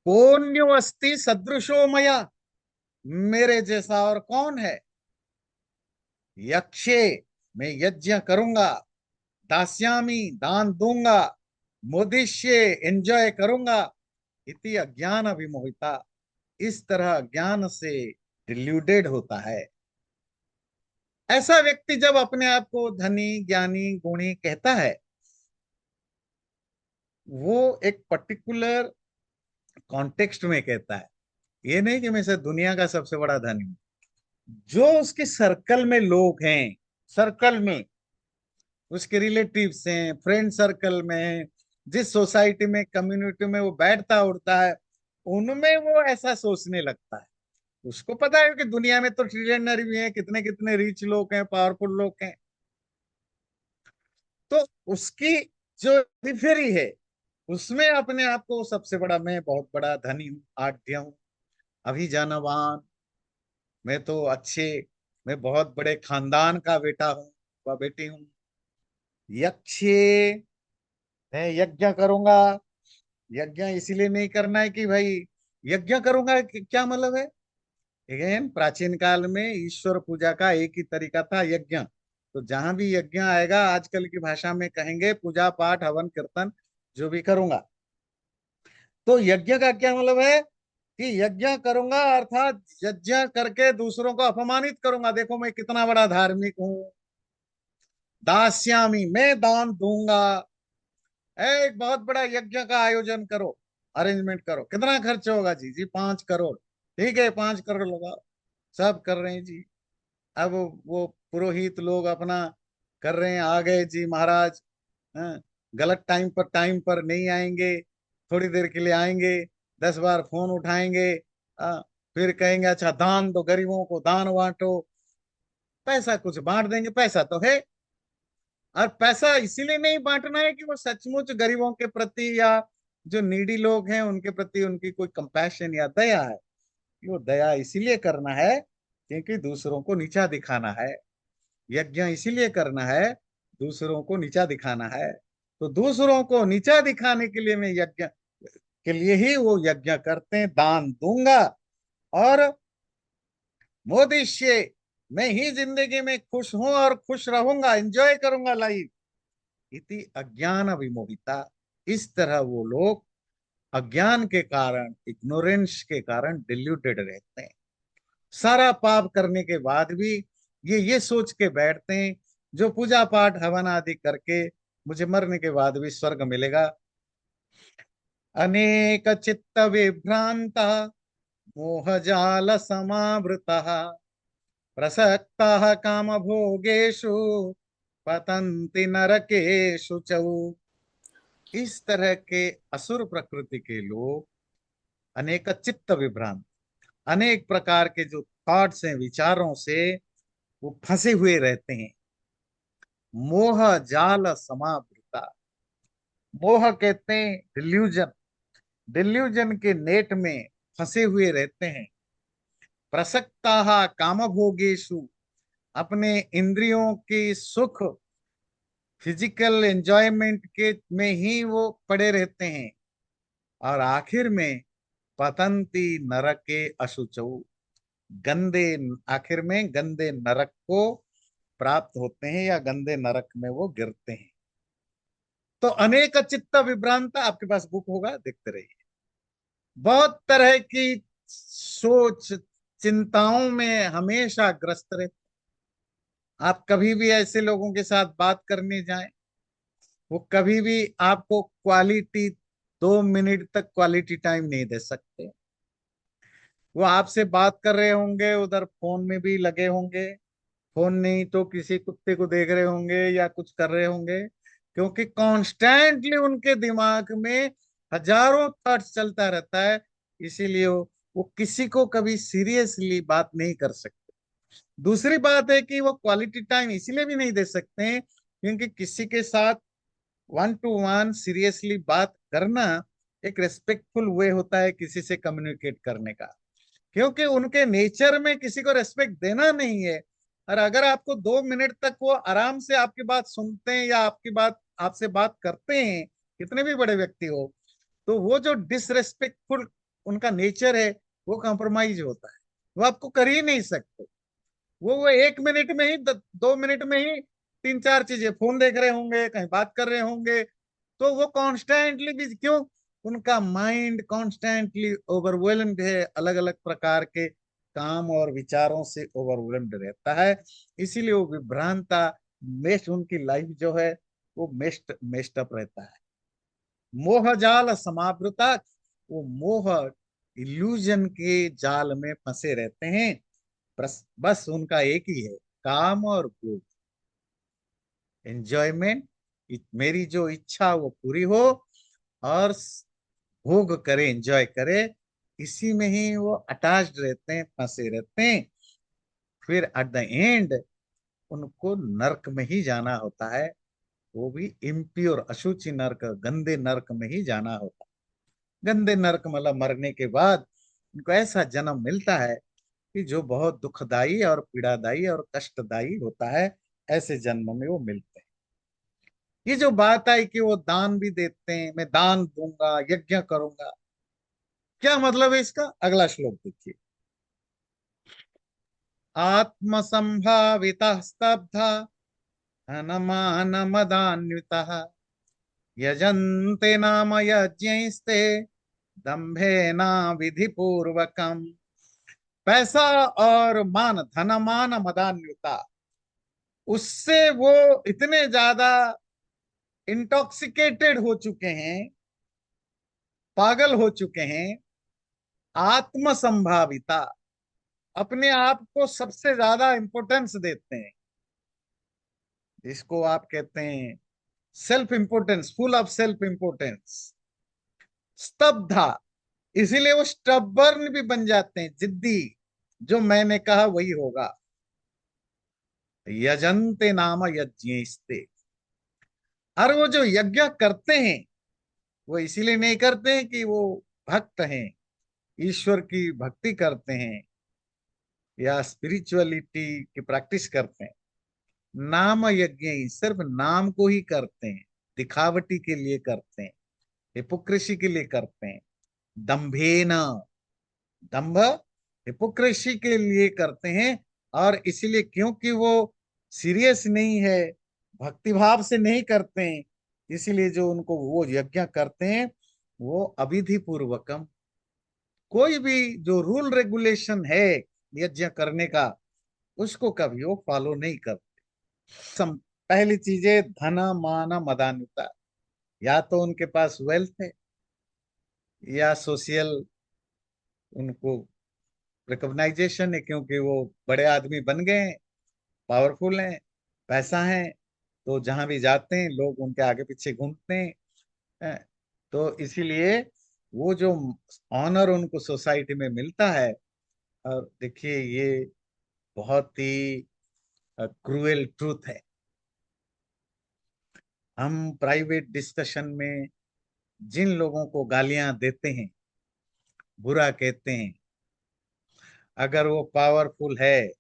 कोन्यो अस्ति सदृशो मया, मेरे जैसा और कौन है। यक्षे, मैं यज्ञ करूंगा। दास्यामी, दान दूंगा। मोदिष्ये, एंजॉय करूंगा। इति अज्ञान विमोहिता, इस तरह ज्ञान से डिल्यूटेड होता है। ऐसा व्यक्ति जब अपने आप को धनी, ज्ञानी, गुणी कहता है, वो एक पर्टिकुलर कॉन्टेक्स्ट में कहता है। ये नहीं कि मैं से दुनिया का सबसे बड़ा धनी हूं। जो उसके सर्कल में लोग हैं, सर्कल में उसके रिलेटिव्स हैं, फ्रेंड सर्कल में, जिस सोसाइटी में, कम्युनिटी में वो बैठता उठता है, उनमें वो ऐसा सोचने लगता है। उसको पता है कि दुनिया में तो ट्रिलियनर भी हैं, कितने कितने रिच लोग हैं, पावरफुल लोग हैं। तो उसकी जो रिफेरी है, उसमें अपने आप को सबसे बड़ा, मैं बहुत बड़ा धनी हूँ, आढ्य हूँ, अभिजानवान, मैं तो अच्छे, मैं बहुत बड़े खानदान का बेटा हूँ व बेटी हूँ, यक्षे, मैं यज्ञ करूंगा। यज्ञ इसीलिए नहीं करना है कि भाई यज्ञ करूंगा क्या मतलब है। अगेन, प्राचीन काल में ईश्वर पूजा का एक ही तरीका था, यज्ञ। तो जहां भी यज्ञ आएगा, आजकल की भाषा में कहेंगे पूजा पाठ हवन कीर्तन, जो भी करूंगा। तो यज्ञ का क्या मतलब है कि यज्ञ करूंगा अर्थात यज्ञ करके दूसरों को अपमानित करूंगा, देखो मैं कितना बड़ा धार्मिक हूं। दास्यामी, मैं दान दूंगा। एक बहुत बड़ा यज्ञ का आयोजन करो, अरेंजमेंट करो, कितना खर्च होगा जी? जी 5 करोड़। ठीक है, 5 करोड़ लगाओ। सब कर रहे हैं जी। अब वो पुरोहित लोग अपना कर रहे हैं, आ गए जी महाराज। हाँ, गलत टाइम पर नहीं आएंगे, थोड़ी देर के लिए आएंगे, 10 बार फोन उठाएंगे। हाँ, फिर कहेंगे अच्छा दान दो, गरीबों को दान बांटो। पैसा कुछ बांट देंगे, पैसा तो है। और पैसा इसीलिए नहीं बांटना है कि वो सचमुच गरीबों के प्रति या जो नीडी लोग हैं उनके प्रति उनकी कोई कंपैशन या दया है। वो दया इसीलिए करना है क्योंकि दूसरों को नीचा दिखाना है। यज्ञ इसीलिए करना है, दूसरों को नीचा दिखाना है। तो दूसरों को नीचा दिखाने के लिए मैं यज्ञ के लिए ही वो यज्ञ करते हैं, दान दूंगा। और मोदिष्य, मैं ही जिंदगी में खुश हूं और खुश रहूंगा, एंजॉय करूंगा लाइफ। इति अज्ञान विमोहिता। इस तरह वो लोग अज्ञान के कारण, इग्नोरेंस के कारण डिल्यूटेड रहते हैं। सारा पाप करने के बाद भी ये सोच के बैठते हैं, जो पूजा पाठ हवन आदि करके मुझे मरने के बाद भी स्वर्ग मिलेगा। अनेक चित्त विभ्रांता, मोह जाल समावृता, प्रसक्ता काम भोगेशु, पतंति नरकेशु च। इस तरह के असुर प्रकृति के लोग, अनेक चित्त विभ्रांत, अनेक प्रकार के जो थॉट्स हैं, विचारों से वो फंसे हुए रहते हैं। मोह जाल समावृता, मोह कहते हैं डिल्यूजन, डिल्यूजन के नेट में फंसे हुए रहते हैं। प्रसक्ता काम भोगेशु, अपने इंद्रियों की सुख, फिजिकल एंजॉयमेंट के में ही वो पड़े रहते हैं। और आखिर में पतंती नरक के अशुचौ, गंदे, आखिर में गंदे नरक को प्राप्त होते हैं या गंदे नरक में वो गिरते हैं। तो अनेक चित्त विभ्रांता, आपके पास बुक होगा, देखते रहिए। बहुत तरह की सोच, चिंताओं में हमेशा ग्रस्त रहे। आप कभी भी ऐसे लोगों के साथ बात करने जाएं, वो कभी भी आपको क्वालिटी, 2 मिनट तक क्वालिटी टाइम नहीं दे सकते। वो आपसे बात कर रहे होंगे, उधर फोन में भी लगे होंगे, फोन नहीं तो किसी कुत्ते को देख रहे होंगे या कुछ कर रहे होंगे, क्योंकि कॉन्स्टेंटली उनके दिमाग में हजारों थॉट्स चलता रहता है। इसीलिए वो किसी को कभी सीरियसली बात नहीं कर सकते। दूसरी बात है कि वो क्वालिटी टाइम इसीलिए भी नहीं दे सकते हैं क्योंकि किसी के साथ 1 to 1 सीरियसली बात करना एक रेस्पेक्टफुल वे होता है किसी से कम्युनिकेट करने का, क्योंकि उनके नेचर में किसी को रेस्पेक्ट देना नहीं है। और अगर आपको 2 मिनट तक वो आराम से आपकी बात सुनते हैं या आपकी बात, आपसे बात करते हैं, कितने भी बड़े व्यक्ति हो, तो वो जो डिसरेस्पेक्टफुल उनका नेचर है, वो कॉम्प्रोमाइज होता है। वो आपको कर ही नहीं सकते। वो 1 मिनट में ही, 2 मिनट में ही 3 4 चीजें, फोन देख रहे होंगे, कहीं बात कर रहे होंगे। तो वो कॉन्स्टेंटली भी क्यों, उनका माइंड कॉन्स्टेंटली ओवरवेलम्ड है अलग अलग प्रकार के काम और विचारों से ओवरवेल्म्ड रहता है, इसीलिए वो विभ्रांता मेस्ट, उनकी लाइफ जो है वो मेस्ट अप रहता है। मोह जाल समावृता, वो मोह इल्यूजन के जाल में फंसे रहते हैं। बस उनका एक ही है, काम और भोग, एंजॉयमेंट, मेरी जो इच्छा वो पूरी हो और भोग करे, एंजॉय करे, इसी में ही वो अटैच्ड रहते हैं, फंसे रहते हैं। फिर एट द एंड उनको नरक में ही जाना होता है, वो भी इम्प्योर अशुचि नरक, गंदे नरक में ही जाना होता है। गंदे नरक मतलब मरने के बाद उनको ऐसा जन्म मिलता है कि जो बहुत दुखदाई और पीड़ादायी और कष्टदायी होता है, ऐसे जन्म में वो मिलते हैं। ये जो बात आई कि वो दान भी देते हैं, मैं दान दूंगा, यज्ञ करूंगा, क्या मतलब है इसका? अगला श्लोक देखिए। आत्म संभाविता स्तब्धा धनमान मदान्विता यजन्ते नाम यज्ञैस्ते दंभेना विधि पूर्वकम। पैसा और मान, धन मान मदान्विता, उससे वो इतने ज्यादा इंटॉक्सिकेटेड हो चुके हैं, पागल हो चुके हैं। आत्म संभाविता, अपने आप को सबसे ज्यादा इंपोर्टेंस देते हैं, जिसको आप कहते हैं self importance, full of self importance. स्तब्धा, इसीलिए वो स्टबर्न भी बन जाते हैं, जिद्दी, जो मैंने कहा वही होगा। यजंते नाम यज्ञस्ते, और वो जो यज्ञ करते हैं वो इसीलिए नहीं करते हैं कि वो भक्त हैं, ईश्वर की भक्ति करते हैं या स्पिरिचुअलिटी की प्रैक्टिस करते हैं। नाम यज्ञ ही, सिर्फ नाम को ही करते हैं, दिखावटी के लिए करते हैं, हिपोक्रेसी के लिए करते हैं। दंभेन, दंभ हिपोक्रेसी के लिए करते हैं। और इसीलिए क्योंकि वो सीरियस नहीं है, भक्तिभाव से नहीं करते हैं, इसीलिए जो उनको वो यज्ञ करते हैं वो अविधि पूर्वकम, कोई भी जो रूल रेगुलेशन है यज्ञ करने का, उसको कभी वो फॉलो नहीं करते। पहली चीज है धन मान मदान्विता, या तो उनके पास वेल्थ है या सोशल उनको रिकॉग्नाइजेशन है, क्योंकि वो बड़े आदमी बन गए हैं, पावरफुल हैं, पैसा है, तो जहां भी जाते हैं लोग उनके आगे पीछे घूमते हैं। हैं। तो इसीलिए वो जो ऑनर उनको सोसाइटी में मिलता है। और देखिए ये बहुत ही क्रूएल ट्रूथ है। हम प्राइवेट डिस्कशन में जिन लोगों को गालियां देते हैं, बुरा कहते हैं, अगर वो पावरफुल है,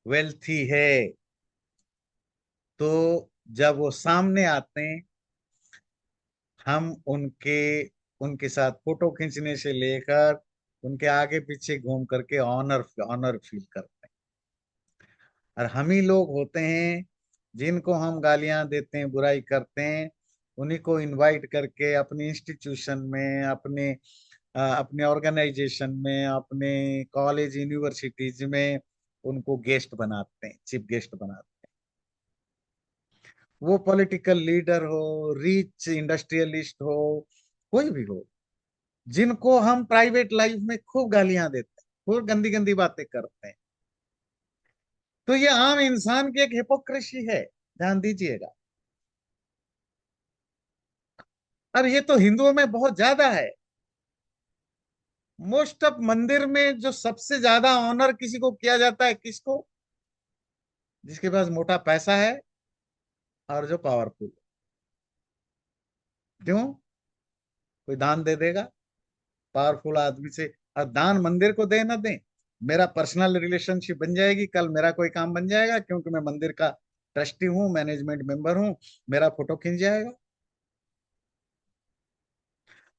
वेल्थी है, तो जब वो सामने आते हैं, हम उनके साथ फोटो खींचने से लेकर उनके आगे पीछे घूम करके ऑनर ऑनर फील करते हैं। और हम ही लोग होते हैं जिनको हम गालियां देते हैं, बुराई करते हैं, उन्हीं को इनवाइट करके अपने इंस्टीट्यूशन में, अपने ऑर्गेनाइजेशन में, अपने कॉलेज यूनिवर्सिटीज में उनको गेस्ट बनाते हैं, चीफ गेस्ट बनाते हैं। वो पॉलिटिकल लीडर हो, रिच इंडस्ट्रियलिस्ट हो, कोई भी हो, जिनको हम प्राइवेट लाइफ में खूब गालियां देते हैं, खूब गंदी गंदी बातें करते हैं। तो ये आम इंसान की एक हिपोक्रेसी है, ध्यान दीजिएगा। और ये तो हिंदुओं में बहुत ज्यादा है। मोस्ट ऑफ मंदिर में जो सबसे ज्यादा ऑनर किसी को किया जाता है, किसको? जिसके पास मोटा पैसा है और जो पावरफुल। क्यों? कोई दान दे देगा पावरफुल आदमी से, और दान मंदिर को दे ना दे, मेरा पर्सनल रिलेशनशिप बन जाएगी, कल मेरा कोई काम बन जाएगा, क्योंकि मैं मंदिर का ट्रस्टी हूँ, मैनेजमेंट मेंबर हूँ, मेरा फोटो खींच जाएगा।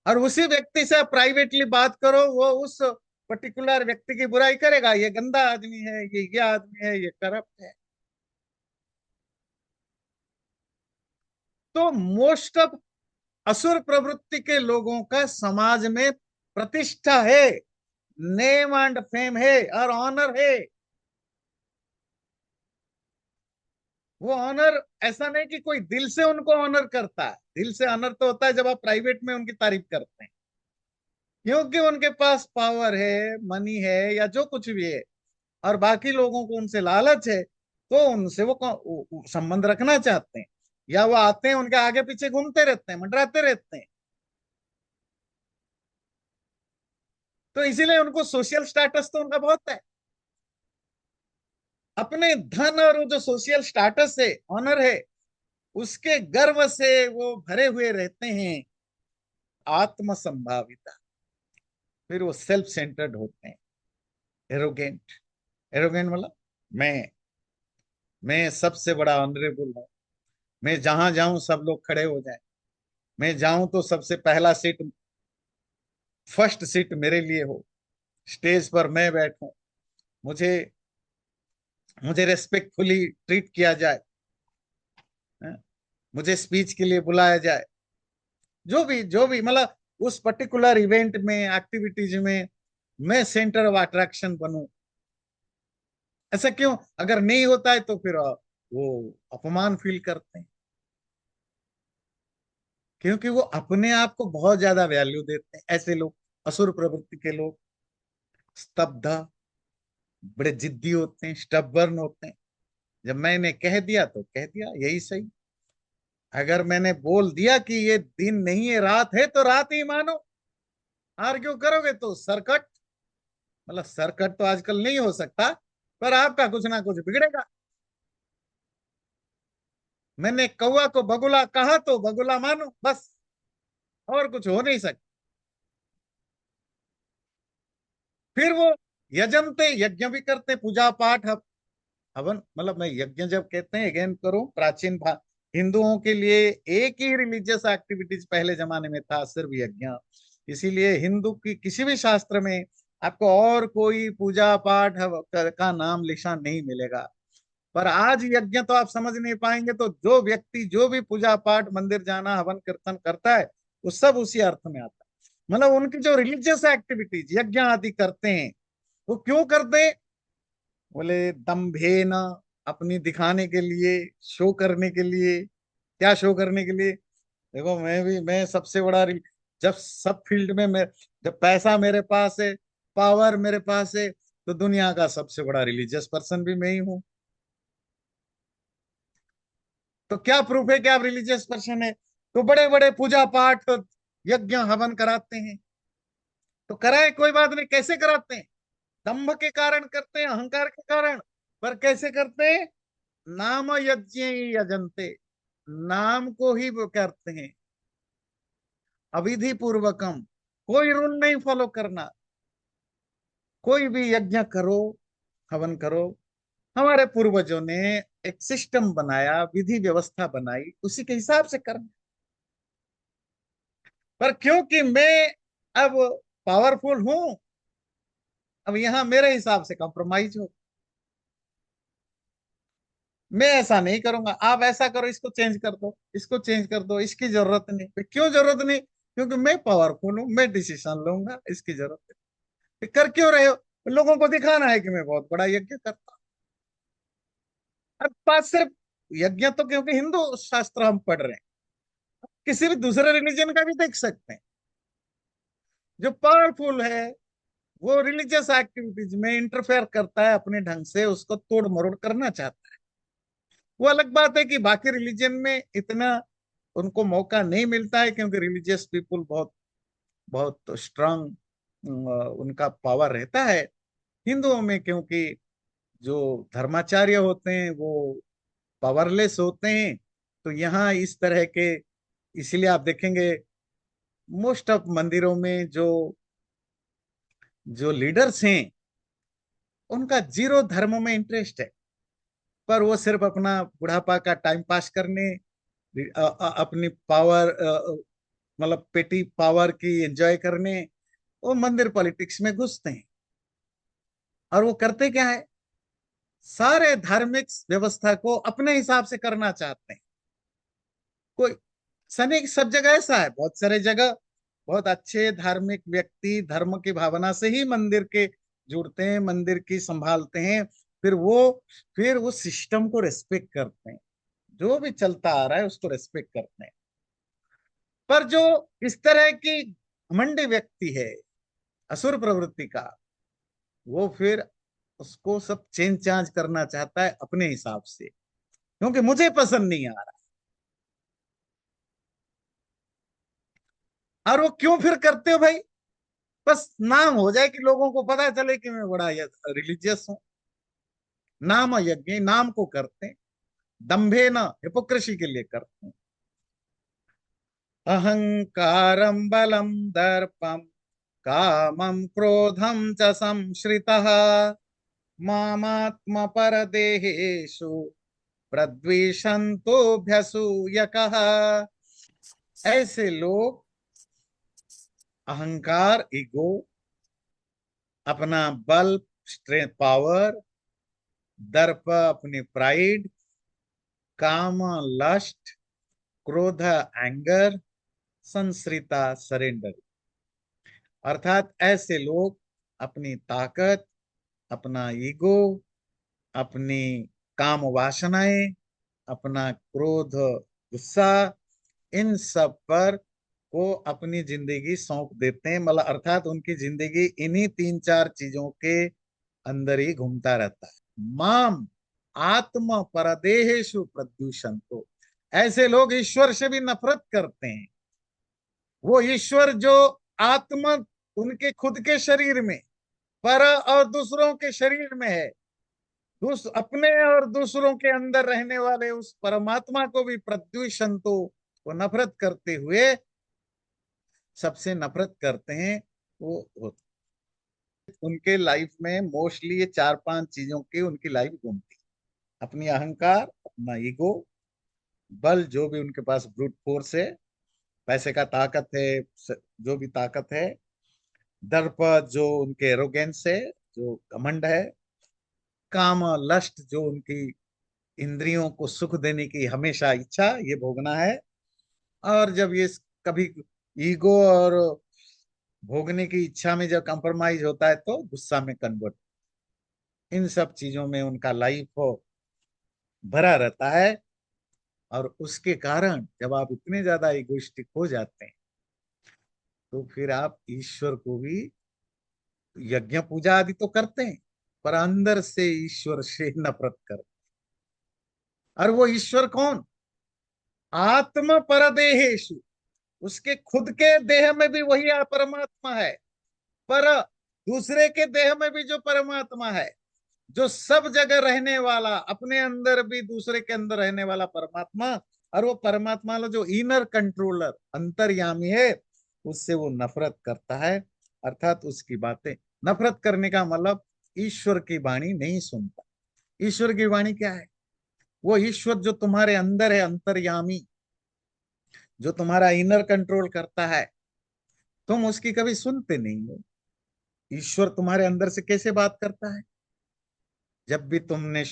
और उसी व्यक्ति से प्राइवेटली बात करो, वो उस पर्टिकुलर व्यक्ति की बुराई करेगा, ये गंदा आदमी है, ये आदमी है, ये करप्ट है। तो मोस्ट ऑफ असुर प्रवृत्ति के लोगों का समाज में प्रतिष्ठा है, नेम एंड फेम है और ऑनर है। वो ऑनर ऐसा नहीं कि कोई दिल से उनको ऑनर करता है। दिल से ऑनर तो होता है जब आप प्राइवेट में उनकी तारीफ करते हैं, क्योंकि उनके पास पावर है, मनी है, या जो कुछ भी है, और बाकी लोगों को उनसे लालच है, तो उनसे वो संबंध रखना चाहते हैं, या वो आते हैं उनके आगे पीछे घूमते रहते हैं, मंडराते रहते हैं। तो इसीलिए उनको सोशल स्टेटस तो उनका बहुत है। अपने धन और वो जो सोशल स्टेटस है, ऑनर है, उसके गर्व से वो भरे हुए रहते हैं। आत्म संभाविता, फिर वो सेल्फ सेंटर्ड होते हैं। एरोगेंट, एरोगेंट मतलब मैं सबसे बड़ा ऑनरेबल हूँ। मैं जहां जाऊं सब लोग खड़े हो जाएं। मैं जाऊं तो सबसे पहला सीट, फर्स्ट सीट मेरे लिए हो। स्टेज पर मैं बैठूं, मुझे मुझे रेस्पेक्टफुली ट्रीट किया जाए, हैं? मुझे स्पीच के लिए बुलाया जाए। जो भी मतलब उस पर्टिकुलर इवेंट में, एक्टिविटीज में मैं सेंटर ऑफ अट्रैक्शन बनूं। ऐसा क्यों? अगर नहीं होता है तो फिर वो अपमान फील करते हैं, क्योंकि वो अपने आप को बहुत ज्यादा वैल्यू देते हैं ऐसे लोग। असुर प्रवृत्ति के लोग स्तब्ध, बड़े जिद्दी होते हैं, स्टबर्न होते हैं। जब मैंने कह दिया तो कह दिया, यही सही। अगर मैंने बोल दिया कि ये दिन नहीं है रात है, तो रात ही मानो। आर्ग्यू करोगे तो सरकट, मतलब सरकट तो आजकल नहीं हो सकता, पर आपका कुछ ना कुछ बिगड़ेगा। मैंने कौवा को बगुला कहा तो बगुला मानो, बस, और कुछ हो नहीं सकता। फिर वो यजंते, यज्ञ भी करते, पूजा पाठ, हवन, मतलब मैं यज्ञ जब कहते हैं, अगेन करो, हिंदुओं के लिए एक ही रिलीजियस एक्टिविटीज पहले जमाने में था, सिर्फ यज्ञ। इसीलिए हिंदू की किसी भी शास्त्र में आपको और कोई पूजा पाठ का नाम निशान नहीं मिलेगा। पर आज यज्ञ तो आप समझ नहीं पाएंगे। तो जो व्यक्ति जो भी पूजा पाठ, मंदिर जाना, हवन कीर्तन करता है, वो सब उसी अर्थ में आता है। मतलब उनकी जो रिलीजियस एक्टिविटीज यज्ञ आदि करते हैं, वो क्यों करते हैं? बोले दम्भे न, अपनी दिखाने के लिए, शो करने के लिए। क्या शो करने के लिए? देखो मैं सबसे बड़ा जब सब फील्ड में मैं, जब पैसा मेरे पास है, पावर मेरे पास है, तो दुनिया का सबसे बड़ा रिलीजियस पर्सन भी मैं ही हूँ। तो क्या प्रूफ है कि आप रिलीजियस पर्सन है? तो बड़े बड़े पूजा पाठ, यज्ञ हवन कराते हैं। तो कराए, कोई बात नहीं। कैसे कराते हैं? दंभ के कारण करते हैं, अहंकार के कारण। पर कैसे करते हैं? नाम यज्ञ यजंते, नाम को ही वो करते हैं, अविधि पूर्वकम। कोई रूल नहीं फॉलो करना। कोई भी यज्ञ करो, हवन करो, हमारे पूर्वजों ने एक सिस्टम बनाया, विधि व्यवस्था बनाई, उसी के हिसाब से करना। पर क्योंकि मैं अब पावरफुल हूं, अब यहां मेरे हिसाब से कॉम्प्रोमाइज हो। मैं ऐसा नहीं करूंगा, आप ऐसा करो, इसको चेंज कर दो, इसको चेंज कर दो, इसकी जरूरत नहीं। फिर क्यों जरूरत नहीं? क्योंकि मैं पावरफुल हूं, मैं डिसीजन लूंगा, इसकी जरूरत है। फिर कर क्यों रहे हो? लोगों को दिखाना है कि मैं बहुत बड़ा यज्ञ करता हूं। अब बात सिर्फ यज्ञ तो, क्योंकि हिंदू शास्त्र हम पढ़ रहे हैं, किसी भी दूसरे रिलीजन का भी देख सकते हैं। जो पावरफुल है, वो रिलीजियस एक्टिविटीज में इंटरफेयर करता है अपने ढंग से, उसको तोड़ मरोड़ करना चाहता है। वो अलग बात है कि बाकी रिलीजन में इतना उनको मौका नहीं मिलता है, क्योंकि रिलीजियस पीपुल बहुत बहुत स्ट्रांग उनका पावर रहता है। हिंदुओं में क्योंकि जो धर्माचार्य होते हैं वो पावरलेस होते हैं, तो यहाँ इस तरह के, इसलिए आप देखेंगे मोस्ट ऑफ मंदिरों में जो जो लीडर्स हैं, उनका जीरो धर्म में इंटरेस्ट है। पर वो सिर्फ अपना बुढ़ापा का टाइम पास करने, अपनी पावर, मतलब पेटी पावर की एंजॉय करने, वो मंदिर पॉलिटिक्स में घुसते हैं। और वो करते क्या है? सारे धार्मिक व्यवस्था को अपने हिसाब से करना चाहते हैं। कोई सनी सब जगह ऐसा है, बहुत सारे जगह बहुत अच्छे धार्मिक व्यक्ति धर्म की भावना से ही मंदिर के जुड़ते हैं, मंदिर की संभालते हैं, फिर वो सिस्टम को रेस्पेक्ट करते हैं, जो भी चलता आ रहा है उसको रेस्पेक्ट करते हैं। पर जो इस तरह की घमंडी व्यक्ति है, असुर प्रवृत्ति का, वो फिर उसको सब चेंज चांज करना चाहता है अपने हिसाब से, क्योंकि मुझे पसंद नहीं आ रहा। और वो क्यों फिर करते हो भाई? बस नाम हो जाए कि लोगों को पता चले कि मैं बड़ा रिलीजियस हूं। नाम यज्ञ, नाम को करते हैं, दंभे न हिपोक्रेसी के लिए करते हैं। अहंकारम बलम दर्पम कामं क्रोधं च संश्रितः मामात्म परदेहेषु प्रद्वेषन्तोऽभ्यसूयकः। ऐसे लोग अहंकार, ईगो, अपना बल, स्ट्रेंथ, पावर, दर्प, अपनी प्राइड, काम, लस्ट, क्रोध, एंगर, संश्रिता, सरेंडर, अर्थात ऐसे लोग अपनी ताकत, अपना ईगो, अपनी काम वासनाएं, अपना क्रोध, गुस्सा, इन सब पर को अपनी जिंदगी सौंप देते हैं। मतलब अर्थात उनकी जिंदगी इन्हीं तीन चार चीजों के अंदर ही घूमता रहता है। माम आत्म परदेहेषु प्रद्यूषण, तो ऐसे लोग ईश्वर से भी नफरत करते हैं। वो ईश्वर जो आत्मा उनके खुद के शरीर में, पर और दूसरों के शरीर में है, अपने और दूसरों के अंदर रहने वाले उस परमात्मा को भी प्रद्वेषण, तो वो नफरत करते हुए सबसे नफरत करते हैं। वो उनके लाइफ में मोस्टली ये चार पांच चीजों की उनकी लाइफ घूमती है। अपनी अहंकार, अपना ईगो, बल जो भी उनके पास ब्रूट फोर्स है, पैसे का ताकत है, जो भी ताकत है, दर्प जो उनके एरोगेंस है, जो घमंड है, काम, लस्ट जो उनकी इंद्रियों को सुख देने की हमेशा इच्छा, ये भोगना है। और जब ये कभी ईगो और भोगने की इच्छा में जब कंप्रोमाइज होता है तो गुस्सा में कन्वर्ट, इन सब चीजों में उनका लाइफ हो भरा रहता है। और उसके कारण जब आप इतने ज्यादा इगोइस्टिक हो जाते हैं, तो फिर आप ईश्वर को भी, यज्ञ पूजा आदि तो करते हैं, पर अंदर से ईश्वर से नफरत करते। और वो ईश्वर कौन? आत्म परदेहेषु, उसके खुद के देह में भी वही परमात्मा है, पर दूसरे के देह में भी जो परमात्मा है, जो सब जगह रहने वाला, अपने अंदर भी दूसरे के अंदर रहने वाला परमात्मा, और वो परमात्मा जो इनर कंट्रोलर, अंतर्यामी है, उससे वो नफरत करता है। अर्थात उसकी बातें, नफरत करने का मतलब ईश्वर की वाणी नहीं सुनता। ईश्वर की वाणी क्या है? वो ईश्वर जो तुम्हारे अंदर है, अंतर्यामी, जो तुम्हारा इनर कंट्रोल करता है, तुम उसकी कभी सुनते नहीं हो। ईश्वर तुम्हारे अंदर से कैसे बात करता है? जब भी तुमने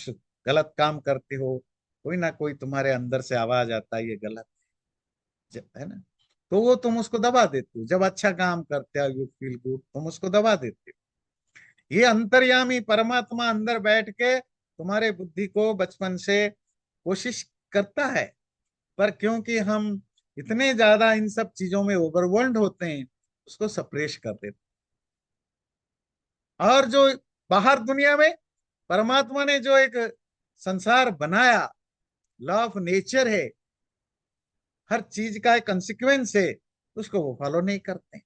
गलत काम करते हो, कोई ना कोई तुम्हारे अंदर से आवाज आता है, ये गलत है ना, तो वो तुम उसको दबा देते हो। जब अच्छा काम करते हो, यू फील गुड, तुम उसको दबा देते हो। ये अंतर्यामी परमात्मा अंदर बैठ के तुम्हारे बुद्धि को बचपन से कोशिश करता है, पर क्योंकि हम इतने ज्यादा इन सब चीजों में ओवरवेल्ड होते हैं, उसको सप्रेस कर देते। और जो बाहर दुनिया में परमात्मा ने जो एक संसार बनाया, लॉ ऑफ नेचर है, हर चीज का एक कंसिक्वेंस है, उसको वो फॉलो नहीं करते।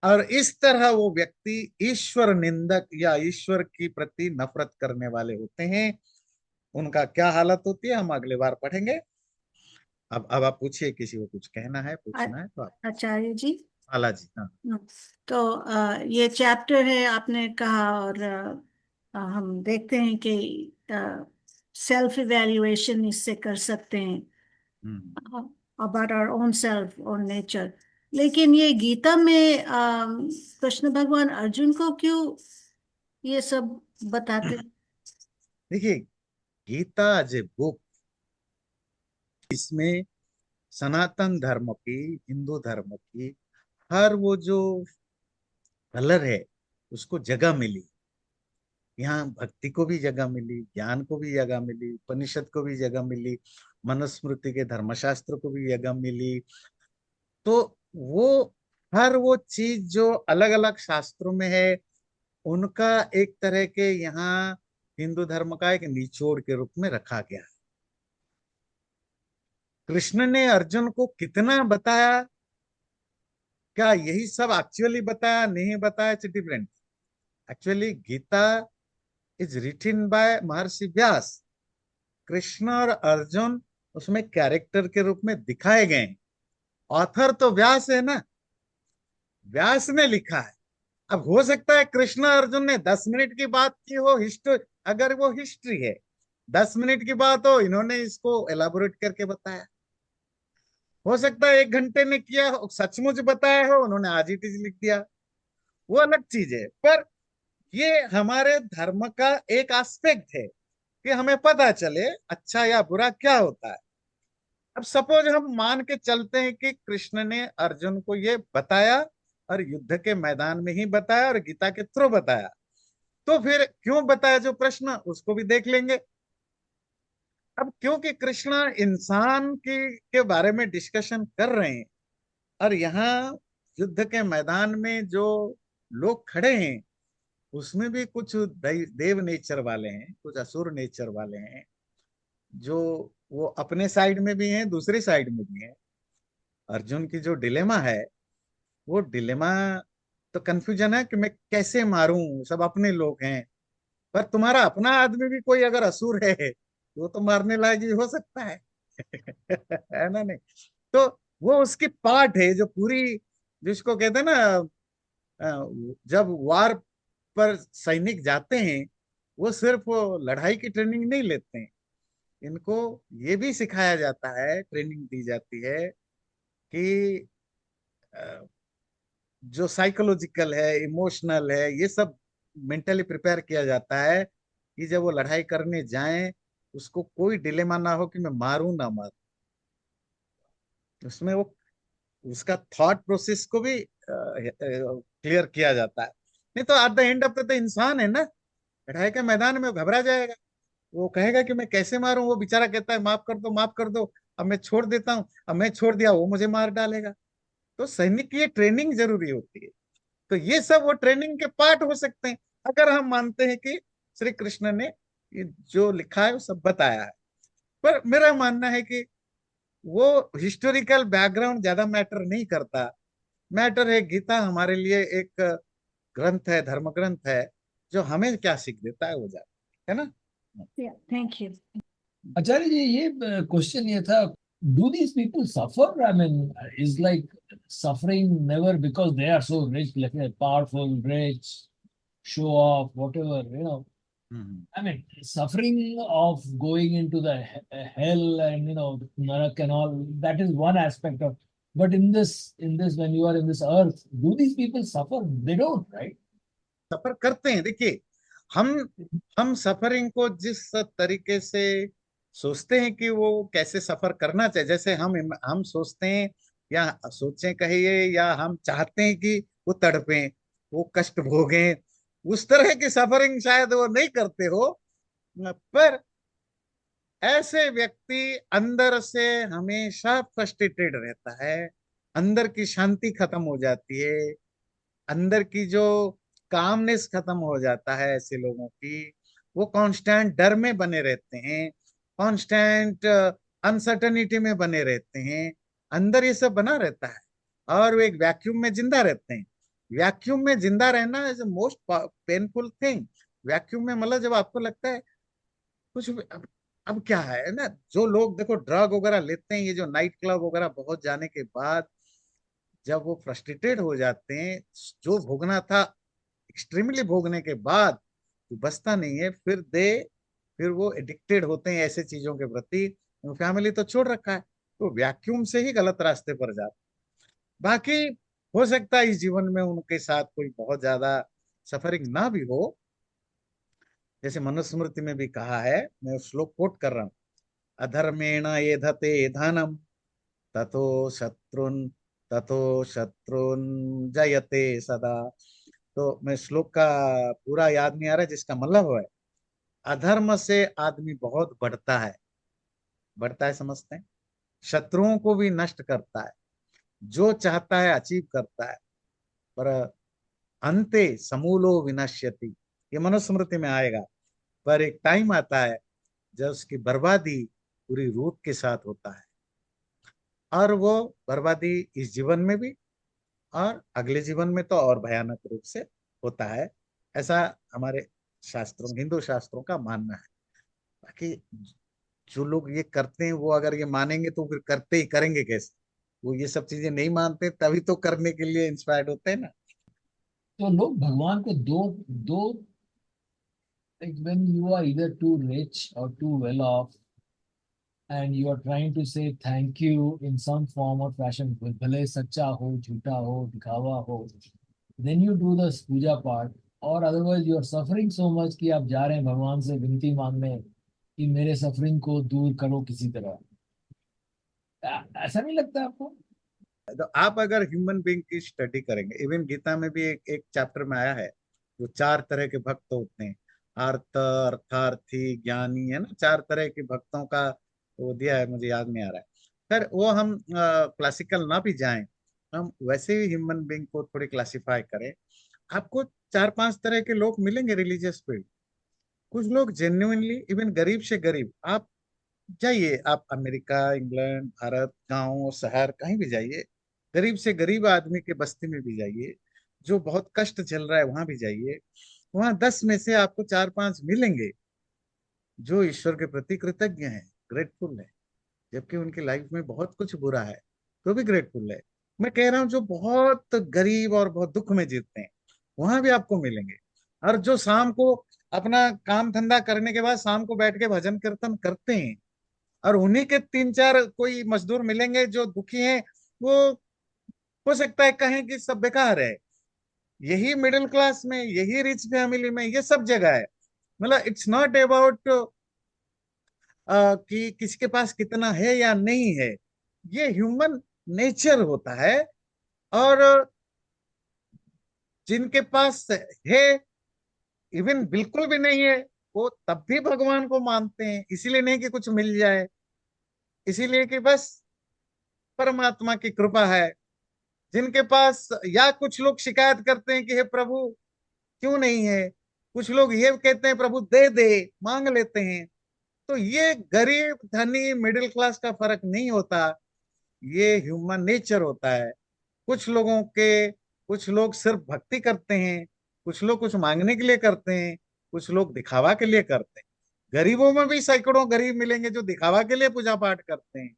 और इस तरह वो व्यक्ति ईश्वर निंदक या ईश्वर की प्रति नफरत करने वाले होते हैं। उनका क्या हालत होती है, हम अगले बार पढ़ेंगे। अब आप पूछिए, किसी को कुछ कहना है, आ- पूछना है तो आप। आचार्य जी। हाला जी, हाँ। हाँ, तो ये चैप्टर है आपने कहा, और हम देखते हैं कि सेल्फ इवैल्यूएशन इससे कर सकते हैं हम्म। अबाउट आवर ओन सेल्फ और नेचर। लेकिन ये गीता में कृष्ण भगवान अर्जुन को क्यों ये सब बताते? देखिए, गीता एज ए बुक इसमें सनातन धर्म की, हिंदू धर्म की हर वो जो कलर है उसको जगह मिली। यहाँ भक्ति को भी जगह मिली, ज्ञान को भी जगह मिली, उपनिषद को भी जगह मिली, मनुस्मृति के धर्मशास्त्र को भी जगह मिली। तो वो हर वो चीज जो अलग अलग शास्त्रों में है, उनका एक तरह के यहाँ हिंदू धर्म का एक निचोड़ के रूप में रखा गया है। कृष्ण ने अर्जुन को कितना बताया, क्या यही सब एक्चुअली बताया, नहीं बताया, it's different. Actually Gita is written by Maharshi Vyas. Krishna और अर्जुन उसमें कैरेक्टर के रूप में दिखाए गए हैं। ऑथर तो व्यास है ना, व्यास ने लिखा है। अब हो सकता है कृष्ण अर्जुन ने 10 मिनट की बात की हो, हिस्ट्री, अगर वो हिस्ट्री है, 10 मिनट की बात हो, इन्होंने इसको एलाबोरेट करके बताया। हो सकता है 1 घंटे में किया हो, सचमुच बताया हो, उन्होंने आज ही चीज लिख दिया, वो अलग चीज है। पर ये हमारे धर्म का एक एस्पेक्ट है कि हमें पता चले अच्छा या बुरा क्या होता है। अब सपोज हम मान के चलते हैं कि कृष्ण ने अर्जुन को ये बताया, और युद्ध के मैदान में ही बताया और गीता के थ्रू बताया, तो फिर क्यों बताया जो प्रश्न, उसको भी देख लेंगे। अब क्योंकि कृष्ण इंसान के बारे में डिस्कशन कर रहे हैं, और यहाँ युद्ध के मैदान में जो लोग खड़े हैं उसमें भी कुछ देव नेचर वाले हैं, कुछ असुर नेचर वाले हैं, जो वो अपने साइड में भी हैं, दूसरी साइड में भी हैं। अर्जुन की जो डिलेमा है, वो डिलेमा तो कंफ्यूजन है कि मैं कैसे मारूं, सब अपने लोग हैं। पर तुम्हारा अपना आदमी भी कोई अगर असुर है तो वो तो मारने लायक ही हो सकता है। है ना, नहीं? तो वो उसकी पार्ट है जो पूरी, जिसको कहते हैं ना, जब वार पर सैनिक जाते हैं, वो सिर्फ वो लड़ाई की ट्रेनिंग नहीं लेते हैं, इनको ये भी सिखाया जाता है, ट्रेनिंग दी जाती है कि अ, जो साइकोलॉजिकल है, इमोशनल है, ये सब मेंटली प्रिपेयर किया जाता है कि जब वो लड़ाई करने जाएं, उसको कोई डिलेमा ना हो कि मैं मारूं ना मारूं। उसमें वो उसका थॉट प्रोसेस को भी क्लियर किया जाता है। नहीं तो at the end of the इंसान है ना, लड़ाई के मैदान में वो घबरा जाएगा, वो कहेगा कि मैं कैसे मारूं, वो बेचारा कहता है माफ कर दो, माफ कर दो, अब मैं छोड़ देता हूँ, अब मैं छोड़ दिया वो मुझे मार डालेगा। तो सैनिक की ये ट्रेनिंग जरूरी होती है। तो ये सब वो ट्रेनिंग के पार्ट हो सकते हैं, अगर हम मानते हैं कि श्री कृष्ण ने ये जो लिखा है वो सब बताया है। पर मेरा मानना है कि वो हिस्टोरिकल बैकग्राउंड ज्यादा मैटर नहीं करता। मैटर है गीता हमारे लिए एक ग्रंथ है, धर्म ग्रंथ है, जो हमें क्या सीख देता है वो ज्यादा है ना। Thank you. आचार्य जी, ये क्वेश्चन ये था, do these people suffer? I mean, is like suffering never because they are so rich, like powerful, rich, show off, whatever, hmm. I mean, suffering of going into the hell and narak and all, that is one aspect of. But in this, when you are in this earth, do these people suffer? They don't, right? सफर करते हैं, देखिए, हम हम suffering को जिस तरीके से सोचते हैं कि वो कैसे सफर करना चाहिए, जैसे हम सोचते हैं, या सोचें कहिए, या हम चाहते हैं कि वो तड़पें, वो कष्ट भोगें, उस तरह की सफरिंग शायद वो नहीं करते हो। पर ऐसे व्यक्ति अंदर से हमेशा फ्रस्ट्रेटेड रहता है, अंदर की शांति खत्म हो जाती है, अंदर की जो कामनेस खत्म हो जाता है ऐसे लोगों की। वो कांस्टेंट डर में बने रहते हैं, कांस्टेंट अनसर्टनिटी में बने रहते हैं, अंदर ये सब बना रहता है, और वो एक वैक्यूम में जिंदा रहते हैं। वैक्यूम में जिंदा रहना is most painful thing. Vacuum में मतलब जब आपको लगता है कुछ अब क्या है ना, जो लोग देखो ड्रग वगैरह लेते हैं, ये जो नाइट क्लब वगैरह बहुत जाने के बाद जब वो फ्रस्ट्रेटेड हो जाते हैं, जो भोगना था एक्सट्रीमली भोगने के बाद तो बचता नहीं है, फिर वो एडिक्टेड होते हैं ऐसे चीजों के प्रति। फैमिली तो छोड़ रखा है, तो वैक्यूम से ही गलत रास्ते पर जाते। बाकी हो सकता है इस जीवन में उनके साथ कोई बहुत ज्यादा सफरिंग ना भी हो, जैसे मनुस्मृति में भी कहा है, मैं श्लोक कोट कर रहा हूँ, अधर्मेण एधते धनम ततो शत्रुन जयते सदा। तो मैं श्लोक का पूरा याद नहीं आ रहा, जिसका मतलब है अधर्म से आदमी बहुत बढ़ता है समझते हैं, शत्रुओं को भी नष्ट करता है, जो चाहता है अचीव करता है, पर अंते समूलो विनश्यति, ये मनुस्मृति में आएगा। पर एक टाइम आता है जब उसकी बर्बादी पूरी रूप के साथ होता है, और वो बर्बादी इस जीवन में भी और अगले जीवन में तो और भयानक रूप से होता है। ऐसा हमारे शास्त्रों, हिंदू शास्त्रों का मानना है। बाकी जो लोग ये करते हैं वो अगर ये मानेंगे तो फिर करते ही करेंगे कैसे? वो ये सब चीजें नहीं मानते तभी तो करने के लिए इंस्पायर्ड होते हैं ना। तो लोग भगवान को दो दो like when you are either too rich or too well off and you are trying to say thank you in some form or fashion, भले सच्चा हो झूठा हो दिखावा हो, then you do the पूजा पाठ, और otherwise you are suffering so much कि आप जा रहे हैं भगवान से विनती मांगने कि मेरे सफरिंग को दूर करो किसी तरह। ऐसा नहीं लगता आपको? तो आप अगर ह्यूमन बीइंग की स्टडी करेंगे, इवन गीता में भी एक चैप्टर में आया है, जो 4 तरह के भक्त होते हैं, अर्थ अर्थार्थी ज्ञानी, है ना, 4 तरह के भक्तों का वो दिया है, मुझे याद नहीं आ रहा है। खैर वो हम क्लासिकल ना भी जाएं, हम वैसे ही ह्यूमन बीइंग को थोड़ी क्लासिफाई करें। आपको 4-5 तरह के लोग मिलेंगे रिलीजियस फील्ड। कुछ लोग जेन्युइनली, इवन गरीब से गरीब, आप जाइए, आप अमेरिका, इंग्लैंड, भारत, गांव शहर कहीं भी जाइए, गरीब से गरीब आदमी के बस्ती में भी जाइए, जो बहुत कष्ट झेल रहा है वहां भी जाइए, वहां 10 में से आपको 4-5 मिलेंगे जो ईश्वर के प्रति कृतज्ञ हैं, ग्रेटफुल है। जबकि उनकी लाइफ में बहुत कुछ बुरा है तो भी ग्रेटफुल है। मैं कह रहा हूँ जो बहुत गरीब और बहुत दुख में जीते हैं वहां भी आपको मिलेंगे। और जो शाम को अपना काम धंधा करने के बाद शाम को बैठ के भजन कीर्तन करते हैं, और उन्हीं के 3-4 कोई मजदूर मिलेंगे जो दुखी हैं, वो हो सकता है कहें कि सब बेकार है। यही मिडिल क्लास में, यही रिच फैमिली में, ये सब जगह है। मतलब इट्स नॉट अबाउट कि किसी के पास कितना है या नहीं है, ये ह्यूमन नेचर होता है। और जिनके पास है, इवन बिल्कुल भी नहीं है, वो तब भी भगवान को मानते हैं, इसीलिए नहीं कि कुछ मिल जाए, इसीलिए कि बस परमात्मा की कृपा है। जिनके पास, या कुछ लोग शिकायत करते हैं कि हे प्रभु क्यों नहीं है, कुछ लोग ये कहते हैं प्रभु दे दे, मांग लेते हैं। तो ये गरीब धनी मिडिल क्लास का फर्क नहीं होता, ये ह्यूमन नेचर होता है। कुछ लोगों के, कुछ लोग सिर्फ भक्ति करते हैं, कुछ लोग कुछ मांगने के लिए करते हैं, कुछ लोग दिखावा के लिए करते हैं। गरीबों में भी सैकड़ों गरीब मिलेंगे जो दिखावा के लिए पूजा पाठ करते हैं।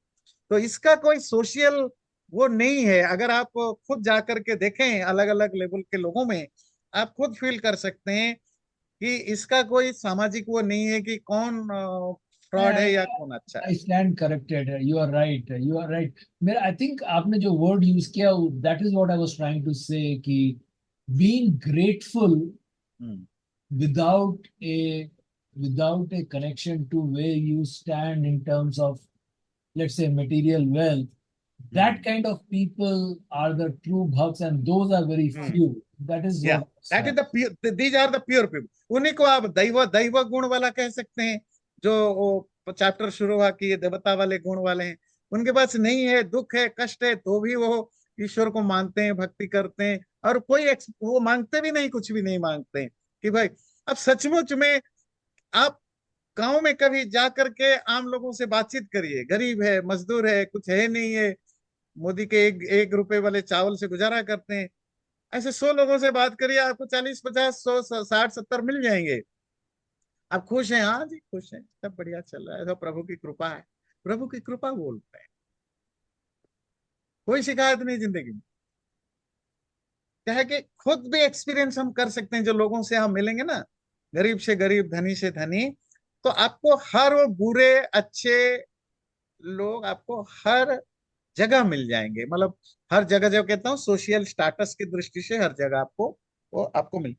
तो इसका कोई सोशल वो नहीं है। अगर आप खुद जाकर के देखें अलग अलग लेवल के लोगों में, आप खुद फील कर सकते हैं कि इसका कोई सामाजिक वो नहीं है कि कौन फ्रॉड है या कौन अच्छा है। I stand corrected, you are right, you are right. मेरा आई थिंक आपने जो वर्ड यूज किया, that is what I was trying to say, कि being grateful hmm. without a without a connection to where you stand in terms of, let's say, material wealth, that kind of people are the true bhakts, and those are very hmm. few. That is या what that is the pure, these are the pure people. उन्हीं को आप दैव दैव गुण वाला कह सकते हैं। जो वो चैप्टर शुरू हुआ कि ये देवता वाले गुण वाले हैं, उनके पास नहीं है, दुख है, कष्ट है, तो भी वो ईश्वर को मानते हैं, भक्ति करते हैं, और कोई वो मांगते भी नहीं, कुछ भी नहीं मांगते हैं कि भाई। अब सचमुच में आप गांव में कभी जा करके आम लोगों से बातचीत करिए, गरीब है, मजदूर है, कुछ है नहीं है, मोदी के 1 रुपए वाले चावल से गुजारा करते हैं, ऐसे 100 लोगों से बात करिए, आपको 40-50-100-60-70 मिल जाएंगे। आप खुश हैं? हाँ जी खुश हैं, सब बढ़िया चल रहा है, तो प्रभु की कृपा है। प्रभु की कृपा बोलते हैं, कोई शिकायत नहीं जिंदगी में। क्या है कि खुद भी एक्सपीरियंस हम कर सकते हैं, जो लोगों से हम मिलेंगे ना, गरीब से गरीब, धनी से धनी, तो आपको हर वो बुरे अच्छे लोग आपको हर जगह मिल जाएंगे। मतलब हर जगह, जो कहता हूँ सोशल स्टेटस की दृष्टि से हर जगह आपको वो आपको मिल,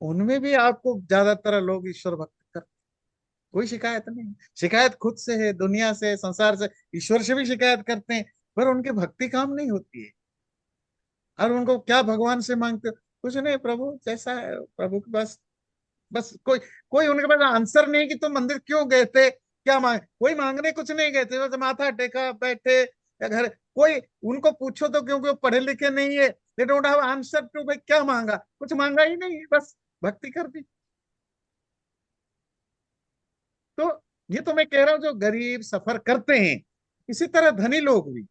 उनमें भी आपको ज्यादातर लोग ईश्वर भक्त करते कोई शिकायत नहीं। शिकायत खुद से है, दुनिया से, संसार से, ईश्वर से भी शिकायत करते हैं, पर उनकी भक्ति काम नहीं होती है। और उनको क्या भगवान से मांगते हो? कुछ नहीं प्रभु, जैसा है प्रभु के पास, बस कोई कोई उनके पास आंसर नहीं कि तुम मंदिर क्यों गए थे, क्या मांग, कोई मांगने कुछ नहीं गए थे, बस माथा टेका बैठे या घर। कोई उनको पूछो तो, क्योंकि वो पढ़े लिखे नहीं है, they don't have answer to, भाई क्या मांगा, कुछ मांगा ही नहीं है, बस भक्ति कर दी। तो ये तो मैं कह रहा हूं, जो गरीब सफर करते हैं, इसी तरह धनी लोग भी